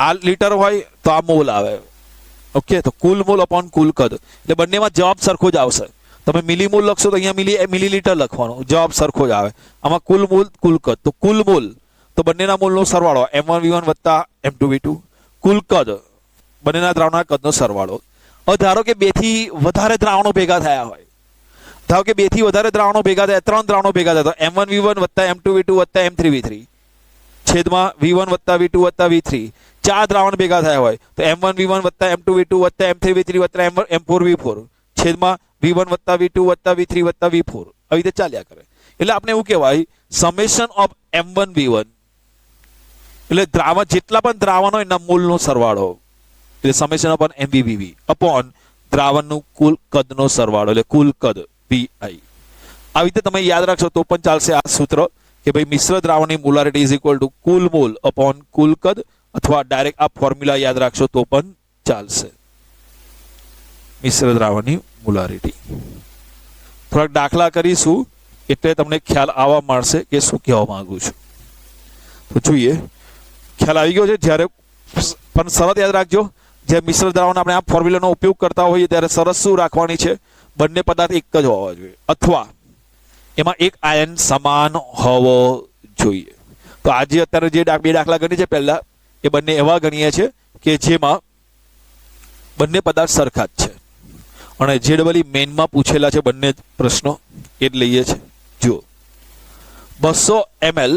આ લીટર હોય તો આ મોલ આવે. ઓકે, તો કુલ મોલ અપોન કુલ કદ, એટલે બંનેમાં જવાબ સરખો જ આવશે. તમે મિલીમોલ લખશો તો અહીંયા મિલીલીટર લખવાનું, જવાબ સરખો જ આવે. આમાં કુલ મોલ કુલ કદ, તો કુલ મોલ તો બંનેના મોલનો સરવાળો M1V1 વત્તા M2V2. કુલ કદ બંનેના દ્રાવણના કદનો સરવાળો. હવે ધારો કે 2 થી વધારે દ્રાવણો ભેગા થયા હોય, ધારો કે 2 થી વધારે દ્રાવણો ભેગા થયા, 3 દ્રાવણો ભેગા થયા, તો M1V1 વત્તા M2V2 વત્તા M3V3 છેદમાં V1 વત્તા V2 વત્તા V3. 4 દ્રાવણ ભેગા થયા હોય તો M1V1 વત્તા M2V2 વત્તા M3V3 વત્તા M4V4 છેદમાં V1 વત્તા V2 વત્તા V3 વત્તા V4. આવી રીતે ચાલ્યા કરે. એટલે આપણે એવું કહેવાય સમેશન ઓફ M1V1, એટલે દ્રાવણ જેટલા પણ દ્રાવણ હોય એના મૂળનો સરવાળો, એટલે સમેશન અપોન MVVV અપોન દ્રાવણનું કુલ કદનો સરવાળો, એટલે કુલ કદ VI. આવી રીતે તમે યાદ રાખશો તો પણ ચાલશે આ સૂત્ર કે ભાઈ મિશ્ર દ્રાવણની મોલારિટી ઇઝ ઇક્વલ ટુ કુલ મોલ અપોન કુલ કદ, અથવા ડાયરેક્ટ આ ફોર્મ્યુલા યાદ રાખશો તો પણ ચાલશે. મિશ્ર દ્રાવણની મોલારિટી. થોડાક દાખલા કરીશું એટલે તમને ખ્યાલ આવવા મળશે કે શું કહેવા માંગુ છું. તો જોઈએ, ખ્યાલ આવી ગયો છે? જ્યારે પણ શરત યાદ રાખજો, જ્યારે મિશ્ર દ્રાવણ આપણે આ ફોર્મ્યુલાનો ઉપયોગ કરતા હોઈએ ત્યારે શરત શું રાખવાની છે? બંને પદાર્થ એક જ હોવા જોઈએ અથવા એમાં એક આયન સમાન હોવો જોઈએ. તો આજે અત્યારે જે 2 દાખલા ગણી છે પહેલા, એ બંને એવા ગણીએ છે કે જેમાં બંને પદાર્થ સરખા જ છે અને JEE મેઇનમાં પૂછેલા છે બંને પ્રશ્નો, એ જ લઈએ છે. જુઓ, 200 ml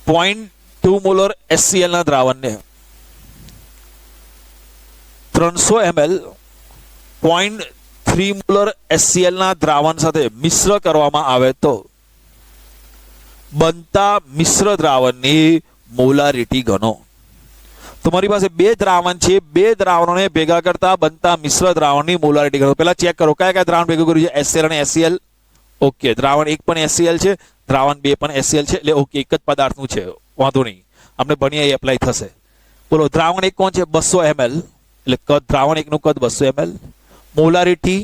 0.2 મોલર HCl ના દ્રાવણને 300 ml 0.3 મોલર HCl ના દ્રાવણ સાથે મિશ્ર કરવામાં આવે તો બનતા મિશ્ર દ્રાવણની મોલારિટી ગણો. તમારી પાસે 2 દ્રાવણ છે, 2 દ્રાવણોને ભેગા કરતા બનતા મિશ્ર દ્રાવણની મોલારિટી ગણો. પહેલા ચેક કરો કયા કયા દ્રાવણ ભેગું કર્યું છે? HCl અને HCl. ઓકે, દ્રાવણ 1 પણ HCl છે, દ્રાવણ 2 પણ HCl છે, એટલે ઓકે એક જ પદાર્થનું છે, વાંધો નહીં, આપણે ભણીએ એ એપ્લાય થશે. બોલો, દ્રાવણ 1 કોણ છે? 200 ml, એટલે કદ દ્રાવણ 1 નું કદ 200 ml. મોલારિટી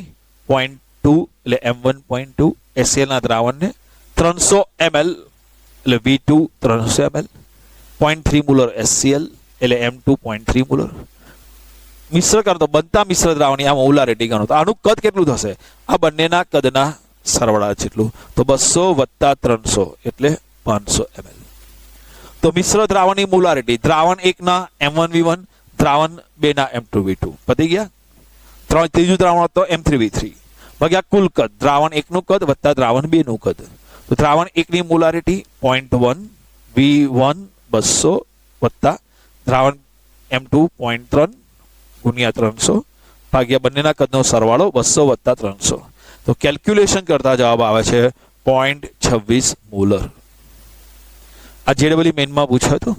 0.2 એટલે M1.2 HCl ના દ્રાવણને 300 ml એટલે V2 300 ml 0.3 મોલર HCl એટલે M2 0.3 મોલર. મિશ્ર કરો તો બનતા મિશ્ર દ્રાવણની આ મોલારિટી ગણો. તો આનું કદ કેટલું થશે? આ બંનેના કદના સરવાળા જેટલું. તો 200 વત્તા 300 એટલે 500 ml. તો મિશ્ર દ્રાવણની મોલારિટી દ્રાવણ 1 ના M1V1, દ્રાવણ 2 ના M2V2. પતી ગયા? ત્રીજું દ્રાવણ હતો M3V3. ભાગ્યા કુલ કદ દ્રાવણ 1 નું કદ વત્તા દ્રાવણ 2 નું કદ. તો દ્રાવણ 1 ની મોલારિટી 0.1 V1 200 વત્તા દ્રાવણ M2 0.3 ગુણ્યા 300 ભાગ્યા બંનેના કદનો સરવાળો 200 વત્તા 300. તો કેલ્ક્યુલેશન કરતા જવાબ આવે છે 0.26 મોલર. આ JEE મેઇનમાં પૂછ્યો હતો.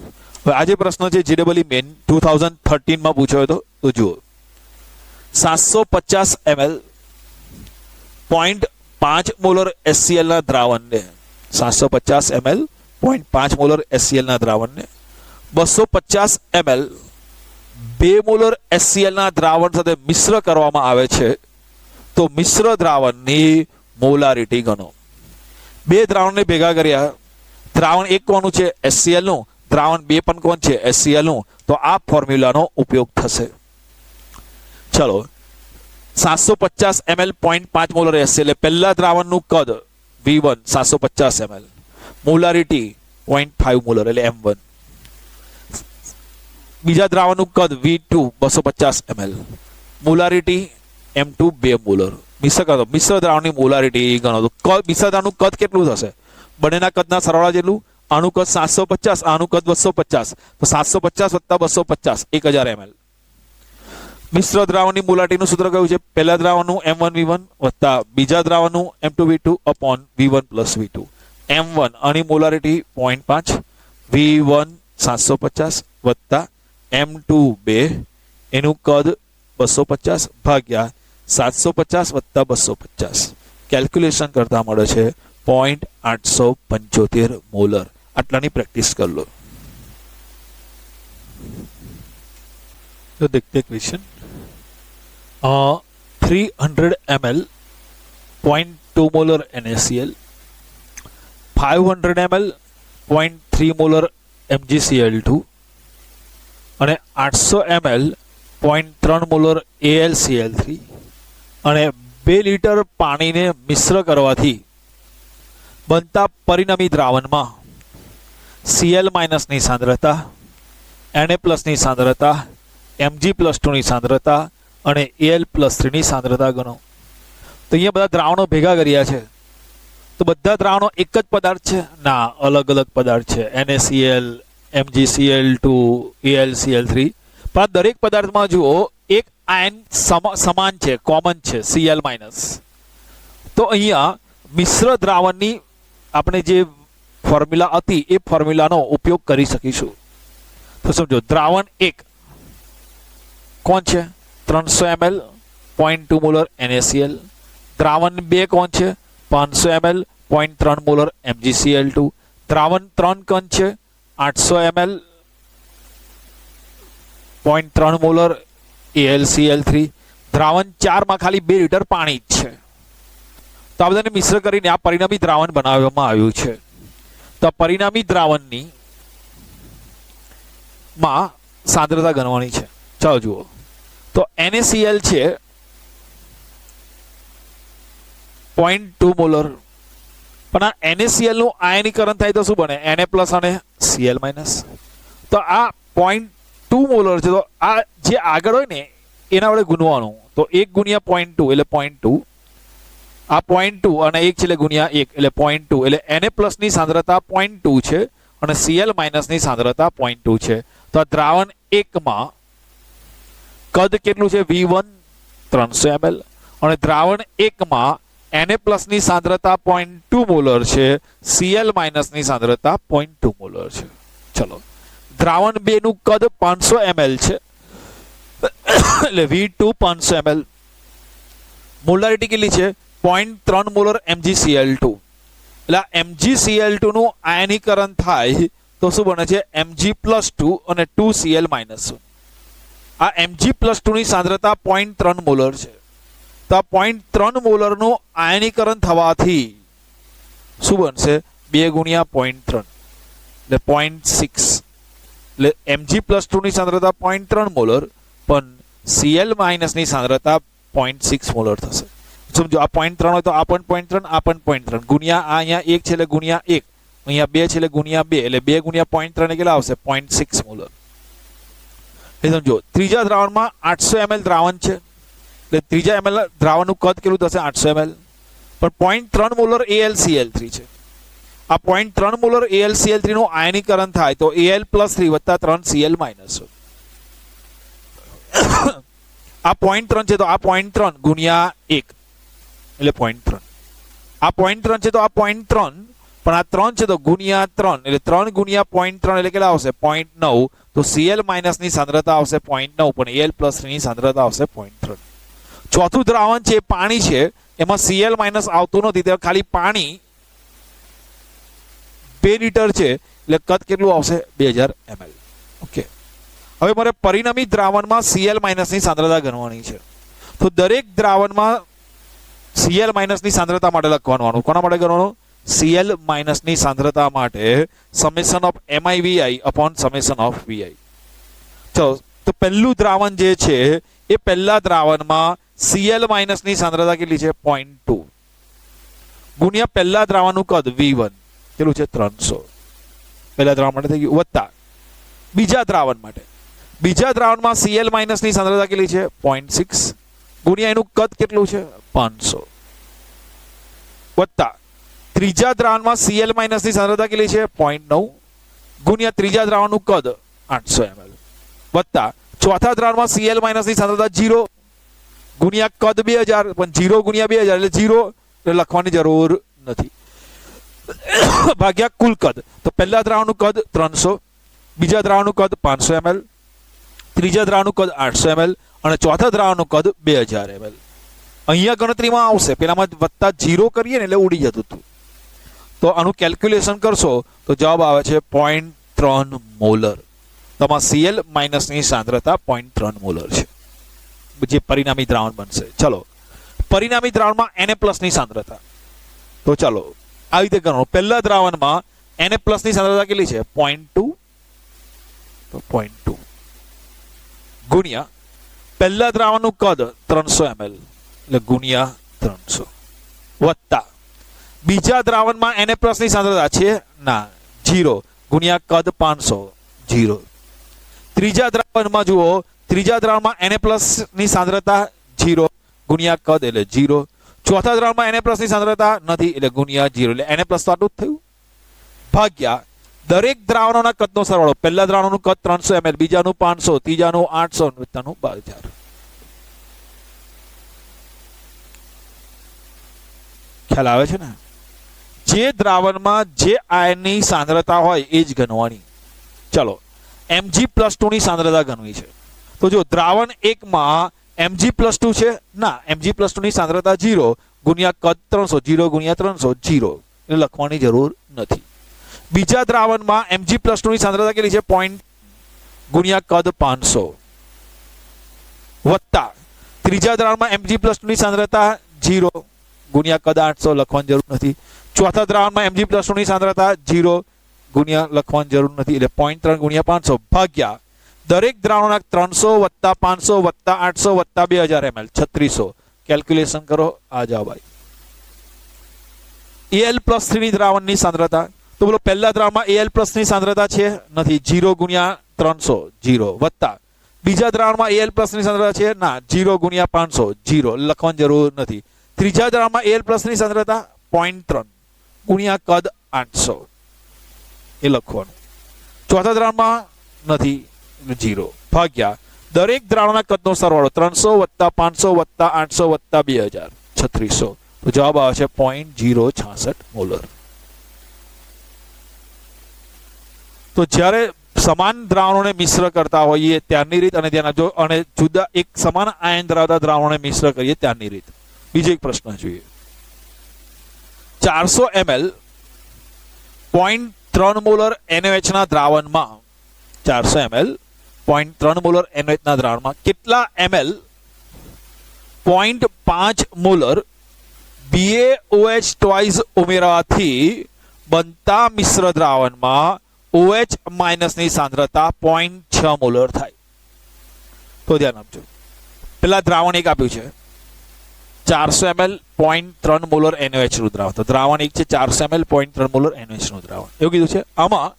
હવે આ જે પ્રશ્ન છે JEE મેઇન 2013 માં પૂછ્યો હતો. તો જુઓ, 750 ml 0.5 મોલર HCl ના દ્રાવણને 750 ml 0.5 મોલર HCl ના દ્રાવણને 250 ml 2 મોલર HCl ના દ્રાવણ સાથે મિશ્ર કરવામાં આવે છે તો મિશ્ર દ્રાવણની મોલારિટી ગણો. 2 દ્રાવણને ભેગા કર્યા, દ્રાવણ 1 કોનું છે? HCl નું, દ્રાવણ 2 પણ કોણ છે? HCl નું. તો આ ફોર્મ્યુલાનો ઉપયોગ થશે. ચલો, 750 ml 0.5 મોલર HCl એટલે પહેલા દ્રાવણનું કદ V1 750 ml, મોલારિટી 0.5 મોલર એટલે M1. બીજા દ્રાવણનું કદ V2 250 ml, molarity M2 2 molar. મિશ્ર કરો, મિશ્ર દ્રાવણની મોલારિટી ગણો. તો મિશ્ર દ્રાવણનું કદ કેટલું થશે? બંનેના કદના સરવાળા જેટલું. આનું કદ 750, આનું કદ 250, તો 750 વત્તા 250 1000 ml. મિશ્ર દ્રાવણની મોલારિટીનું સૂત્ર કયું છે? પહેલા દ્રાવણનું M1V1 વત્તા બીજા દ્રાવણનું M2V2 upon V1 plus V2. M1 આની મોલારિટી 0.5, V1 750 વત્તા M2 2 એનું કદ 250 ભાગ્યા 750 વત્તા 250 કેલ્ક્યુલેશન કરતા મળે છે 0.875 મોલર. આટલાની પ્રેક્ટિસ कर लो. तो देखते question 300 ml 0.2 molar NaCl, 500 ml 0.3 molar MgCl2 અને 800 ml 0.3 મોલર AlCl3 અને 2 લીટર પાણીને મિશ્ર કરવાથી બનતા પરિણામી દ્રાવણમાં Cl- ની સાંદ્રતા, Na+ ની સાંદ્રતા, Mg+2 ની સાંદ્રતા અને Al+3 ની સાંદ્રતા ગણો. તો અહીંયા બધા દ્રાવણો ભેગા કર્યા છે. તો બધા દ્રાવણો એક જ પદાર્થ છે? ના, અલગ અલગ પદાર્થ છે. NaCl, MgCl2, AlCl3. પણ દરેક પદાર્થમાં જુઓ એક આયન સમાન છે, કોમન છે, Cl-. તો અહીંયા મિશ્ર દ્રાવણની આપણે જે ફોર્મ્યુલા હતી એ ફોર્મ્યુલાનો ઉપયોગ કરી શકીશું. તો સમજો દ્રાવણ 1 કોણ છે? 300 ml 0.2 મોલર NaCl. દ્રાવણ 2 કોણ છે? 500 ml 0.3 મોલર MgCl2. દ્રાવણ 3 કોણ છે? 800 ml 0.3 મોલર AlCl3. દ્રાવણ 4 માં ખાલી 2 લીટર પાણી જ છે. તો આ બધાને મિશ્ર કરીને આ પરિણામી દ્રાવણ બનાવવામાં આવ્યું છે. તો પરિણામી દ્રાવણની માં સાંદ્રતા ગણવાની છે. ચાલો જુઓ. તો NaCl છે 0.2 મોલર. પણ આ NaCl નું આયનીકરણ થાય તો શું બને? Na+ અને Cl-. તો આ 0.2 મોલર છે. તો આ જે આગળ હોય ને એના વડે ગુણવાનું. તો 1 ગુણ્યા 0.2 એટલે 0.2. આ 0.2 અને 1 છેલ્લે ગુણ્યા 1 એટલે 0.2 એટલે Na+ ની સાંદ્રતા 0.2 છે અને Cl- ની સાંદ્રતા 0.2 છે. તો આ દ્રાવણ 1 માં કદ કેટલું છે? V1 300 ml અને દ્રાવણ 1 માં Na+ ની સાંદ્રતા 0.2 મોલર છે, Cl- ની સાંદ્રતા 0.2 મોલર છે. ચલો, દ્રાવણ 2 નું કદ 500 ml છે એટલે V2 500 ml. મોલારિટી કેટલી છે? 0.3 મોલર MgCl2. એટલે MgCl2 નું આયનીકરણ થાય તો શું બને છે? Mg+2 અને 2Cl-. આ Mg+2 ની સાંદ્રતા 0.3 મોલર છે. તો આ 0.3 મોલર નું આયનીકરણ થવાથી શું બનશે? 2 ગુણ્યા 0.3 એટલે 0.6. એટલે Mg+2 ની સાંદ્રતા 0.3 મોલર પણ Cl- ની સાંદ્રતા 0.6 મોલર થશે. સમજો આ 0.3 હોય તો આ પણ 0.3, આ પણ 0.3 ગુણ્યા આ અહીંયા 1 છેલ્લે ગુણ્યા 1, અહીંયા 2 છેલ્લે ગુણ્યા 2 એટલે 2 ગુણ્યા 0.3 કેટલા આવશે? 0.6 મોલર. એ સમજો ત્રીજા દ્રાવણમાં 800 ml દ્રાવણ છે એટલે ત્રીજા ml દ્રાવણનું કદ કેટલું થશે? 800 ml. પણ 0.3 મોલર AlCl3 છે. આ 0.3 મોલર AlCl3 નું આયનીકરણ થાય તો Al+3 વત્તા 3Cl-. આ 0.3 છે તો આ 0.3 ગુણ્યા 1 એટલે 0.3. આ 0.3 છે તો આ 0.3 પણ આ 3 છે તો ગુણ્યા 3 એટલે 3 ગુણ્યા 0.3 એટલે કેટલા આવશે? 0.9. તો Cl- ની સાંદ્રતા આવશે 0.9 પણ Al+3 ની સાંદ્રતા આવશે 0.3. ચોથું દ્રાવણ છે પાણી છે, એમાં Cl- આવતું નથી, તે ખાલી પાણી 2 લીટર છે એટલે કદ કેટલું આવશે? 2000 ml. ઓકે, હવે મારે પરિણામી દ્રાવણમાં Cl- ની સાંદ્રતા ગણવાની છે. તો દરેક દ્રાવણમાં Cl- ની સાંદ્રતા માટે લખવાનું. કોના માટે ગણવાનું? Cl- ની સાંદ્રતા માટે summation of MiVi upon summation of Vi. ચલો, તો પહેલું દ્રાવણ જે છે એ પહેલા દ્રાવણમાં Cl- ની સાંદ્રતા કેટલી છે? 0.2 ગુણ્યા પહેલા દ્રાવણનું કદ V1 કેટલું છે? 300. પહેલા દ્રાવણ માટે થઈ ગયું. વત્તા બીજા દ્રાવણ માટે, બીજા દ્રાવણમાં Cl- ની સાંદ્રતા કેટલી છે? 0.6 ગુણ્યા એનું કદ કેટલું છે? 500. વત્તા ત્રીજા દ્રાવણમાં Cl- ની સાંદ્રતા કેટલી છે? 0.9 ગુણ્યા ત્રીજા દ્રાવણનું કદ 800 ml. વત્તા ચોથા દ્રાવણમાં Cl- ની સાંદ્રતા 0 ગુણ્યા કદ 2000 પણ 0 ગુણ્યા 2000 એટલે 0 એટલે લખવાની જરૂર નથી. ભાગ્યા કુલ કદ. તો પહેલા દ્રાવણનું કદ 300, બીજા દ્રાવણનું કદ 500 ml, ત્રીજા દ્રાવણનું કદ 800 ml અને ચોથા દ્રાવણનું કદ 2000 ml. અહીંયા ગણતરીમાં આવશે, પેલામાં વત્તા 0 કરીએ ને એટલે ઉડી જતું હતું. તો આનું કેલ્ક્યુલેશન કરશો તો જવાબ આવે છે 0.3 મોલર. તમારા Cl માઇનસની સાંદ્રતા 0.3 મોલર છે, જે પરિણામી દ્રાવણ બનશે. ચલો, પરિણામી દ્રાવણમાં Na+ ની સાંદ્રતા. તો ચાલો આવી રીતે ગણો. પહેલા દ્રાવણમાં Na+ ની સાંદ્રતા કેટલી છે? 0.2. તો 0.2 ગુણ્યા પહેલા દ્રાવણનું કદ 300 ml એટલે ગુણ્યા 300 વત્તા બીજા દ્રાવણમાં Na+ ની સાંદ્રતા છે ના 0 ગુણ્યા કદ 500 0. ત્રીજા દ્રાવણમાં જુઓ, ત્રીજા દ્રાવણમાં Na+ ની સાંદ્રતા 0 ગુણ્યા કદ એટલે 0. ચોથા દ્રાવણમાં Na+ ની સાંદ્રતા નથી એટલે ગુણ્યા 0 એટલે Na+ તો આટલું જ થયું ભાગ્યા દરેક દ્રાવણોના કદનો સરવાળો. પહેલા દ્રાવણનું કદ 300 ml, બીજાનું 500, ત્રીજાનું 800, ચોથાનું 12000. ખ્યાલ આવે છે ને? જે દ્રાવણમાં જે આયનની સાંદ્રતા હોય એ જ ગણવાની. ચલો, Mg+2 ની સાંદ્રતા ગણવી છે. તો જો દ્રાવણ 1 માં Mg+2 છે ના, Mg+2 ની સાંદ્રતા 0 ગુણ્યા કદ 300, 0 ગુણ્યા 300 0 એટલે લખવાની જરૂર નથી. બીજા દ્રાવણમાં Mg+2 ની સાંદ્રતા કેટલી છે? 0. ગુણ્યા કદ 500 વત્તા ત્રીજા દ્રાવણમાં Mg+2 ની સાંદ્રતા 0 ગુણ્યા કદ 800 લખવાની જરૂર નથી. ચોથા દ્રાવણમાં Mg+2 ની સાંદ્રતા 0 ગુણ્યા લખવાની જરૂર નથી એટલે 0.3 ગુણ્યા 500 ભાગ્યા દરેક દ્રાવણના 300 વત્તા 500 વત્તા 800 વત્તા 2000 ml 3600. કેલ્ક્યુલેશન કરો, આ જવાબ આવી. Al+3 ની દ્રાવણની સાંદ્રતા. તો બોલો પહેલા દ્રાવણમાં Al+ ની સાંદ્રતા છે નથી, 0 ગુણ્યા 300 0 વત્તા બીજા દ્રાવણમાં Al+ ની સાંદ્રતા છે ના, 0 ગુણ્યા 500 0 લખવાની જરૂર નથી. ત્રીજા દ્રાવણમાં Al+ ની સાંદ્રતા 0.3 ગુણ્યા કદ 800 એ લખવાનું. ચોથા દ્રાવણમાં નથી 0 ભાગ્યા દરેક દ્રાવણના કદનો સરવાળો 300 વત્તા 500 વત્તા 800 વત્તા 2000 3600. તો જવાબ આવે છે 0.066 મોલર. તો જ્યારે સમાન દ્રાવણોને મિશ્ર કરતા હોઈએ ત્યારની રીત અને ધ્યાન આપજો, અને જુદા એક સમાન આયન ધરાવતા દ્રાવણોને મિશ્ર કરીએ ત્યારની રીત. બીજો એક પ્રશ્ન જોઈએ. 400 ml 0.3 મોલર NaOH ના દ્રાવણમાં 400 ml 0.3 મોલર NaOH ના દ્રાવણમાં કેટલા ml 0.5 મોલર BaOH ટ્વાઇસ ઉમેરવાથી બનતા મિશ્ર દ્રાવણમાં OH માઇનસની સાંદ્રતા 0.6 મોલર થાય? તો ધ્યાન આપજો. પેલા દ્રાવણ એક આપ્યું છે 400 ml 0.3 મોલર NaOH નું દ્રાવણ. તો દ્રાવણ એક છે 400 ml 0.3 મોલર NaOH નું દ્રાવણ એવું કીધું છે. આમાં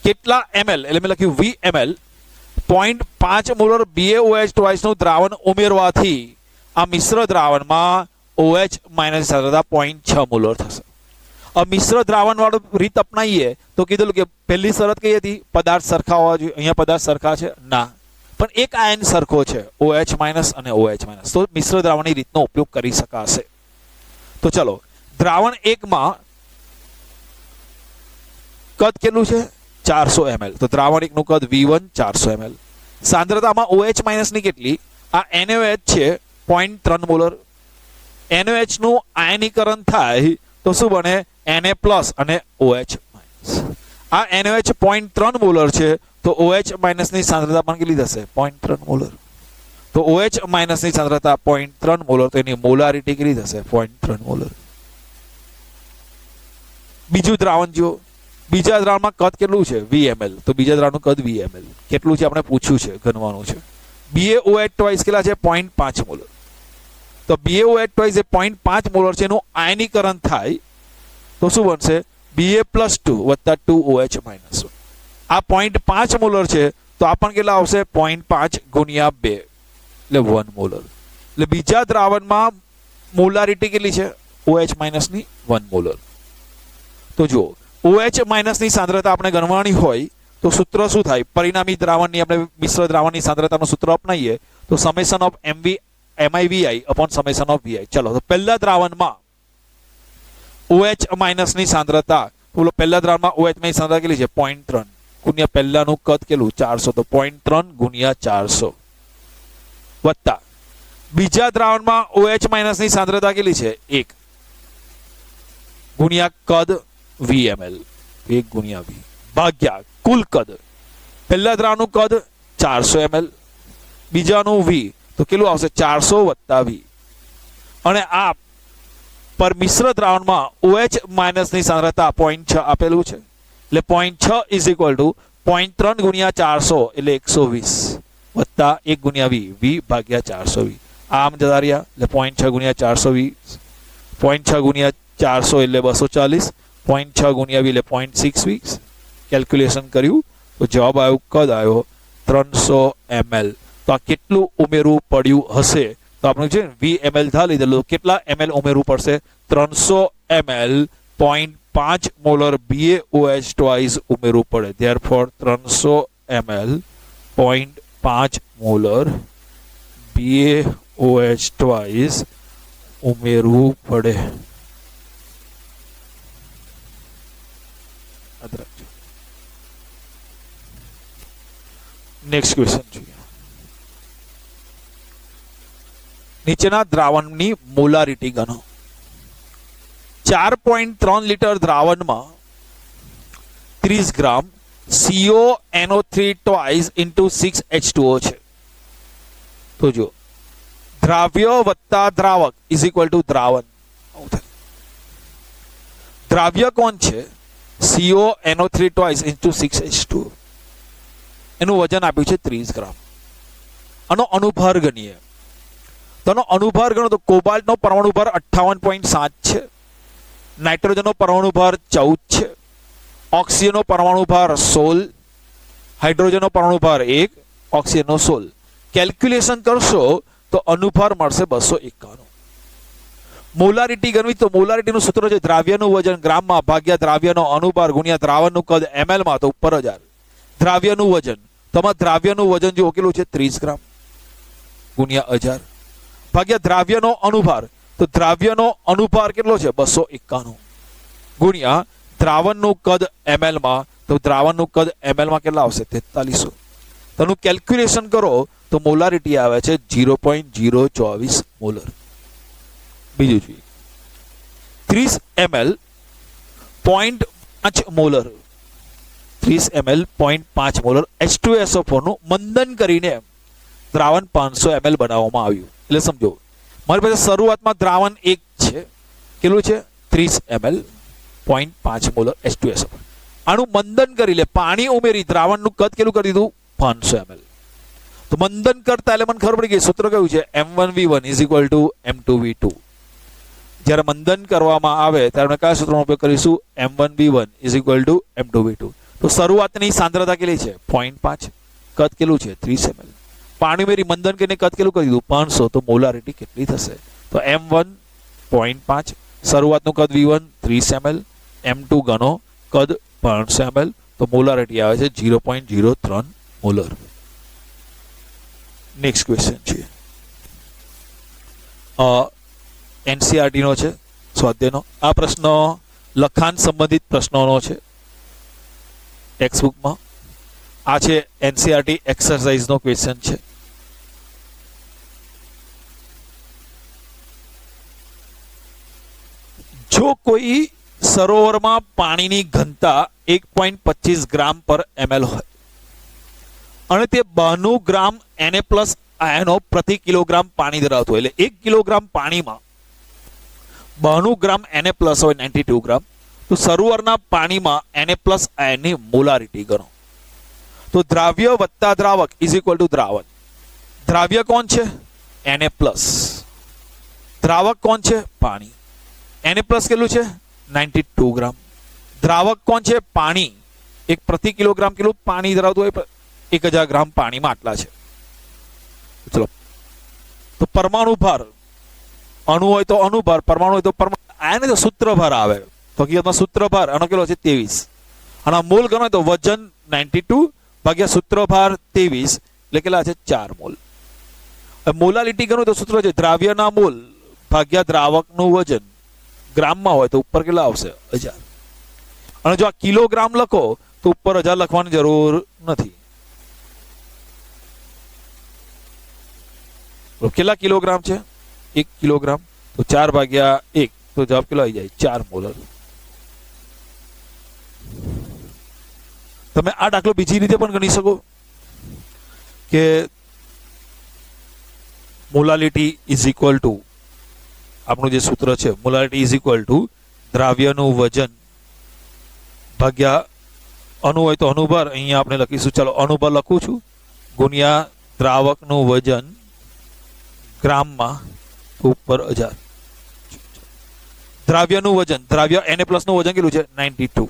કેટલા ml એટલે મેં લખ્યું VmL 0.5 મોલર BaOH ટ્વાઇસ નું દ્રાવણ ઉમેરવાથી આ મિશ્ર દ્રાવણમાં OH માઇનસ સાંદ્રતા 0.6 મોલર થશે. મિશ્ર દ્રાવણ વાળું રીત અપનાવીએ તો કીધેલું કે પહેલી શરત કઈ હતી? પદાર્થ સરખા હોવા જોઈએ. અહીંયા પદાર્થ સરખા છે ના, પણ એક આયન સરખો છે OH માઇનસ અને OH માઇનસ, તો મિશ્ર દ્રાવણની રીતનો ઉપયોગ કરી શકાશે. તો ચલો, દ્રાવણ 1 માં કદ કેટલું છે? 400 ml. તો દ્રાવણ 1 નું કદ V1 400 ml. સાંદ્રતામાં OH માઇનસ ની કેટલી? આ NaOH છે 0.3 મોલર. NaOH નું આયનીકરણ થાય તો શું બને? Na+ અને OH માઇનસ. આ NaOH 0.3 મોલર છે તો OH માઇનસ ની સાંદ્રતા પણ કેટલી થશે? 0.3 મોલર. તો OH માઇનસ ની સાંદ્રતા 0.3 મોલર, તો એની મોલારિટી કેટલી થશે? 0.3 મોલર. બીજું દ્રાવણ જો, બીજા દ્રાવણમાં કદ કેટલું છે? VmL. તો બીજા દ્રાવણનું કદ VmL કેટલું છે આપણે પૂછ્યું છે, ગણવાનું છે. BaOH ટ્વાઇસ કેટલા છે? 0.5 મોલર. તો BaOH ટ્વાઇસ એ 0.5 મોલર છે, એનું આયનીકરણ થાય તો શું બનશે? Ba+2 વત્તા 2OH માઇનસ. આ 0.5 મોલર છે તો આ પણ કેટલા આવશે? 0.5 ગુણ્યા 2 એટલે 1 મોલર. એટલે બીજા દ્રાવણમાં મોલારિટી કેટલી છે? OH માઇનસની 1 molar. તો જુઓ, OH માઇનસની સાંદ્રતા આપણે ગણવાની હોય તો સૂત્ર શું થાય? પરિણામી દ્રાવણની આપણે મિશ્ર દ્રાવણની સાંદ્રતાનું સૂત્ર અપનાવીએ તો summation of MiVi upon summation of Vi. ચલો, તો પહેલા દ્રાવણમાં OH માઇનસની સાંદ્રતા, બોલો પહેલા દ્રાવણમાં OH ની સાંદ્રતા કેટલી છે? 0.3 ગુણ્યા પહેલાનું કદ કેટલું 400, તો 0.3 ગુણ્યા 400 વત્તા બીજા દ્રાવણમાં OH માઇનસની સાંદ્રતા કેટલી છે 1 ગુણ્યા કદ VmL, 1 ગુણ્યા V ભાગ્યા કુલ કદ. પહેલા દ્રાવણનું કદ 400 ml, બીજાનું V, તો કેટલું આવશે 400 વત્તા V. અને આ પર મિશ્ર દ્રાવણમાં OH માઇનસની સાંદ્રતા 0.6 આપેલું છે, એટલે 0.6 ઇઝ ઇક્વલ ટુ 0.3 ગુણ્યા 400 એટલે 120 વત્તા 1 ગુણ્યા V, V ભાગ્યા 400 V. આમ જતા રહ્યા એટલે 0.6 ગુણ્યા 400 V, 0.6 ગુણ્યા 400 એટલે 240, 0.6 ગુણ્યા V એટલે 0.6 V. કેલ્ક્યુલેશન કર્યું તો જવાબ આવ્યો, કદ આવ્યો 300 ml. તો આ કેટલું ઉમેરવું પડ્યું હશે? તો આપણે છે VmL થા લીધેલું, કેટલા ml ઉમેરવું પડશે? 300 ml 0.5 મોલર BaOH ટ્વાઇસ ઉમેરવું પડે. Therefore 300 ml 0.5 molar BaOH twice ઉમેરવું પડે. નેક્સ્ટ ક્વેશ્ચન જોઈએ. નીચેના દ્રાવણની મોલારિટી ગણો. 4.3 લીટર દ્રાવણમાં 30 ગ્રામ CONO3 ટ્વાઇસ ઇન્ટુ 6H2O છે. તો જો દ્રાવ્ય વત્તા દ્રાવક ઇઝ ઇક્વલ ટુ દ્રાવણ. દ્રાવ્ય કોણ છે? CONO3 twice into 6H2O. એનું વજન આપ્યું છે 30 ગ્રામ. આનો અનુભાર ગણીએ તો આનો અનુભાર ગણો તો કોબાલ્ટનો પરમાણુ ભાર 58.7 છે, નાઇટ્રોજનનો પરમાણુ ભાર 14 છે, ઓક્સિજનનો પરમાણુ ભાર 16, હાઇડ્રોજનનો પરમાણુ ભાર 1, ઓક્સિજનનો 16. કેલ્ક્યુલેશન કરશો તો અનુભાર મળશે 251. મોલારિટી ગણવી તો મોલારિટીનું સૂત્ર છે દ્રાવ્યનું વજન ગ્રામમાં ભાગ્યા દ્રાવ્યનો અનુભાર ગુણ્યા દ્રાવણનું કદ ml માં, તો ઉપર 1000. દ્રાવ્યનું વજન, તમારે દ્રાવ્યનું વજન જો કેટલું છે 30 ગ્રામ ગુણ્યા 1000 ભાગ્યા દ્રાવ્યનો અનુભાર, તો દ્રાવ્યનો અનુભાર કેટલો છે 251 ગુણ્યા દ્રાવણનું કદ ml માં, તો દ્રાવણનું કદ ml માં કેટલા આવશે 4300. તેનું કેલ્ક્યુલેશન કરો તો મોલારિટી આવે છે 0.024 મોલર. બીજું જોઈએ 30 ml 0.5 molar, 30 ml 0.5 molar H2SO4 નું મંદન કરીને દ્રાવણ 500 ml બનાવવામાં આવ્યું. એટલે સમજો મારી પાસે શરૂઆતમાં દ્રાવણ એક છે, કેટલું છે 30 ml 0.5 મોલર H2SO4. આનું મંદન કરી લે, પાણી ઉમેરી દ્રાવણનું કદ કેટલું કરી દીધું 500 ml. તો મંદન કરતા એટલે મને ખબર પડી ગઈ સૂત્ર કયું છે M1V1 is equal two M2V2. જ્યારે મંદન કરવામાં આવે ત્યારે કયા સૂત્રનો ઉપયોગ કરીશું? M1V1 is equal two M2V2. તો શરૂઆતની સાંદ્રતા કેટલી છે 0.5, કદ કેટલું છે 30 ml. પાણી ઉમેરી મંદન કરીને કદ કેટલું કરી દીધું 500, તો મોલારિટી કેટલી થશે? તો M1 0.5, શરૂઆતનું કદ V1 30 ml, M2 ગણો કદ 500 ml, તો મોલારિટી આવે છે 0.03 મોલર. નેક્સ્ટ ક્વેશ્ચન છે NCERT નો છે, સ્વાધ્યાયનો. આ પ્રશ્ન લખાણ સંબંધિત પ્રશ્નોનો છે ટેક્સ્ટબુકમાં. આ છે NCERT એક્સરસાઇઝનો ક્વેશ્ચન છે. જો કોઈ સરોવરમાં પાણીની ઘનતા 1.25 ગ્રામ પર ml હોય અને તે 92 ગ્રામ Na+ આયનો પ્રતિ કિલોગ્રામ પાણી ધરાવતું હોય, એટલે 1 કિલોગ્રામ પાણીમાં 92 ગ્રામ Na+ હોય 92 ગ્રામ, તો સરોવરના પાણીમાં Na+ આયનની મોલારિટી ગણો. તો દ્રાવ્ય વત્તા દ્રાવક ઇઝ ઇક્વલ ટુ દ્રાવણ. દ્રાવ્ય કોણ છે? Na+. દ્રાવક કોણ છે? પાણી. Na+ કેટલું છે 92 ગ્રામ. દ્રાવક કોણ છે? પાણી. એક પ્રતિ કિલોગ્રામ કેટલું પાણી ધરાવતું હોય? 1000 ગ્રામ પાણીમાં આટલા છે. ચલો, તો પરમાણુ ભાર, અણુ હોય તો અણુભાર, પરમાણુ હોય તો પરમાણુ. આને તો સૂત્રભાર આવે, તો હકીકતમાં સૂત્રભાર આનો કેટલો છે 23. અને મોલ ગણો તો વજન 92 ભાગ્યા સૂત્રભાર 23 એટલે કેટલા છે 4 મોલ. મોલાલિટી ગણો તો સૂત્ર છે દ્રાવ્યના મોલ ભાગ્યા દ્રાવકનું વજન. ગ્રામમાં હોય તો ઉપર કેટલા આવશે 1000. અને જો આ કિલોગ્રામ લખો તો ઉપર 1000 લખવાની જરૂર નથી. તો કેટલા કિલોગ્રામ છે? 1 કિલોગ્રામ. તો 4/1 તો જવાબ કેટલો આવી જાય? 4 મોલર. તમે આ દાખલો બીજી રીતે પણ ગણી શકો કે મોલાલિટી ઇઝ ઇક્વલ ટુ, આપણું જે સૂત્ર છે મોલાલિટી ઇઝ ઇક્વલ ટુ દ્રાવ્યનું વજન ભાગ્યા અણુ હોય તો અણુભાર, અહીંયા આપણે લખીશું, ચાલો અણુભાર લખું છું, ગુણ્યા દ્રાવકનું વજન ગ્રામમાં ઉપર 1000. દ્રાવ્યનું વજન, દ્રાવ્ય Na+ નું વજન કેટલું છે? 92.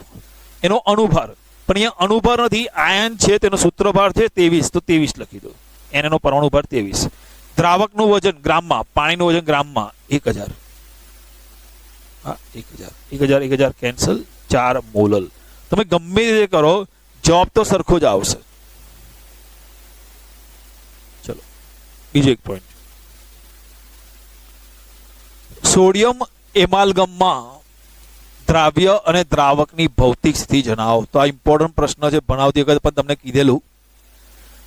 એનો અણુભાર, પણ અહીંયા અણુભાર નથી, આયન છે, તેનો સૂત્રભાર છે 23, તો 23 લખી દો. Na નો પરમાણુભાર 23. દ્રાવકનું વજન ગ્રામમાં, પાણીનું વજન ગ્રામમાં 1000. હા 1000 કેન્સલ, 4 મોલર. તમે ગમે રીતે કરો જવાબ તો સરખો જ આવશે. ચલો બીજો એક પોઈન્ટ, સોડિયમ એમાલ્ગમમાં દ્રાવ્ય અને દ્રાવકની ભૌતિક સ્થિતિ જણાવો. તો આ ઇમ્પોર્ટન્ટ પ્રશ્ન છે, ભણાવતી વખત પણ તમને કીધેલું.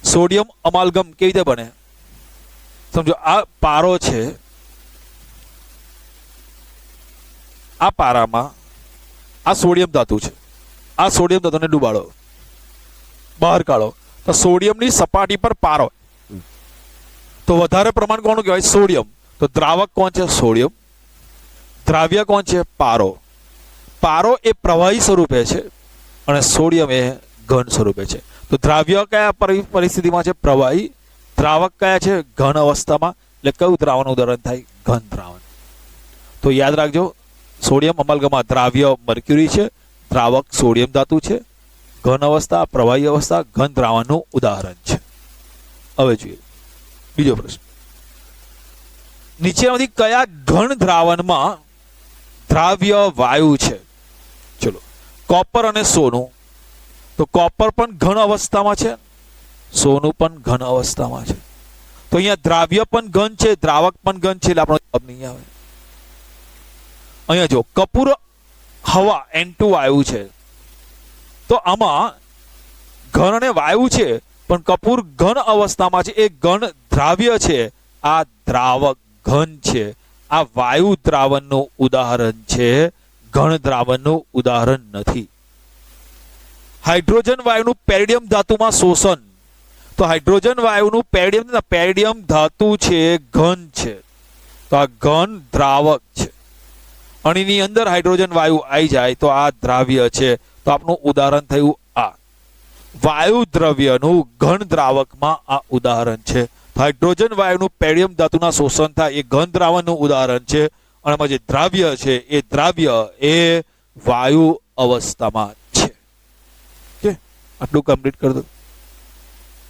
સોડિયમ અમાલ્ગમ કેવી રીતે બને? સમજો આ પારો છે, આ પારામાં આ સોડિયમ ધાતુ છે, આ સોડિયમ ધાતુને ડૂબાડો, બહાર કાઢો, તો સોડિયમની સપાટી પર પારો, તો વધારે પ્રમાણ કોનું કહેવાય? સોડિયમ. તો દ્રાવક કોણ છે? સોડિયમ. દ્રાવ્ય કોણ છે? પારો. પારો એ પ્રવાહી સ્વરૂપે છે અને સોડિયમ એ ઘન સ્વરૂપે છે. તો દ્રાવ્ય કયા પરિસ્થિતિમાં છે? પ્રવાહી. દ્રાવક કયા છે? ઘન અવસ્થામાં. એટલે કયું દ્રાવણનું ઉદાહરણ થાય? ઘન દ્રાવણ. તો યાદ રાખજો, સોડિયમ અમાલ્ગમમાં દ્રાવ્ય મર્ક્યુરી છે, દ્રાવક સોડિયમ ધાતુ છે, ઘન અવસ્થા, પ્રવાહી અવસ્થા, ઘન દ્રાવણનું ઉદાહરણ છે. હવે જોઈએ બીજો પ્રશ્ન, નીચેમાંથી કયા ઘન દ્રાવણમાં દ્રાવ્ય વાયુ છે? ચલો, કોપર અને સોનું. તો કોપર પણ ઘન અવસ્થામાં છે, સોનું પણ ઘન અવસ્થામાં છે. તો અહીંયા દ્રાવ્ય પણ ઘન છે, દ્રાવક પણ ઘન છે, એટલે આપણો જવાબ નહીં આવે. અહીંયા જો કપૂર હવા N2 વાયુ છે, તો આમાં ઘન અને વાયુ છે, પણ કપૂર ઘન અવસ્થામાં છે, એ ઘન દ્રાવ્ય છે, આ દ્રાવક ઘન છે. આ વાયુ દ્રાવણનું ઉદાહરણ છે, ઘન દ્રાવણનું ઉદાહરણ નથી. હાઇડ્રોજન વાયુનું પેરિડિયમ ધાતુમાં શોષણ. તો હાઇડ્રોજન વાયુનું પેરિડિયમ ધાતુ છે, ઘન છે, તો આ ઘન દ્રાવક છે. અને એની અંદર હાઇડ્રોજન વાયુ આવી જાય તો આ દ્રાવ્ય છે. તો આપનું ઉદાહરણ થયું આ વાયુ દ્રવ્યનું ઘન દ્રાવકમાં આ ઉદાહરણ છે. હાઇડ્રોજન વાયુનું પેરિડિયમ ધાતુના શોષણ થાય એ ઘન દ્રાવણનું ઉદાહરણ છે. અને એમાં જે દ્રાવ્ય છે એ દ્રાવ્ય એ વાયુ અવસ્થામાં છે. ઓકે, આટલું કમ્પ્લીટ કરી દો.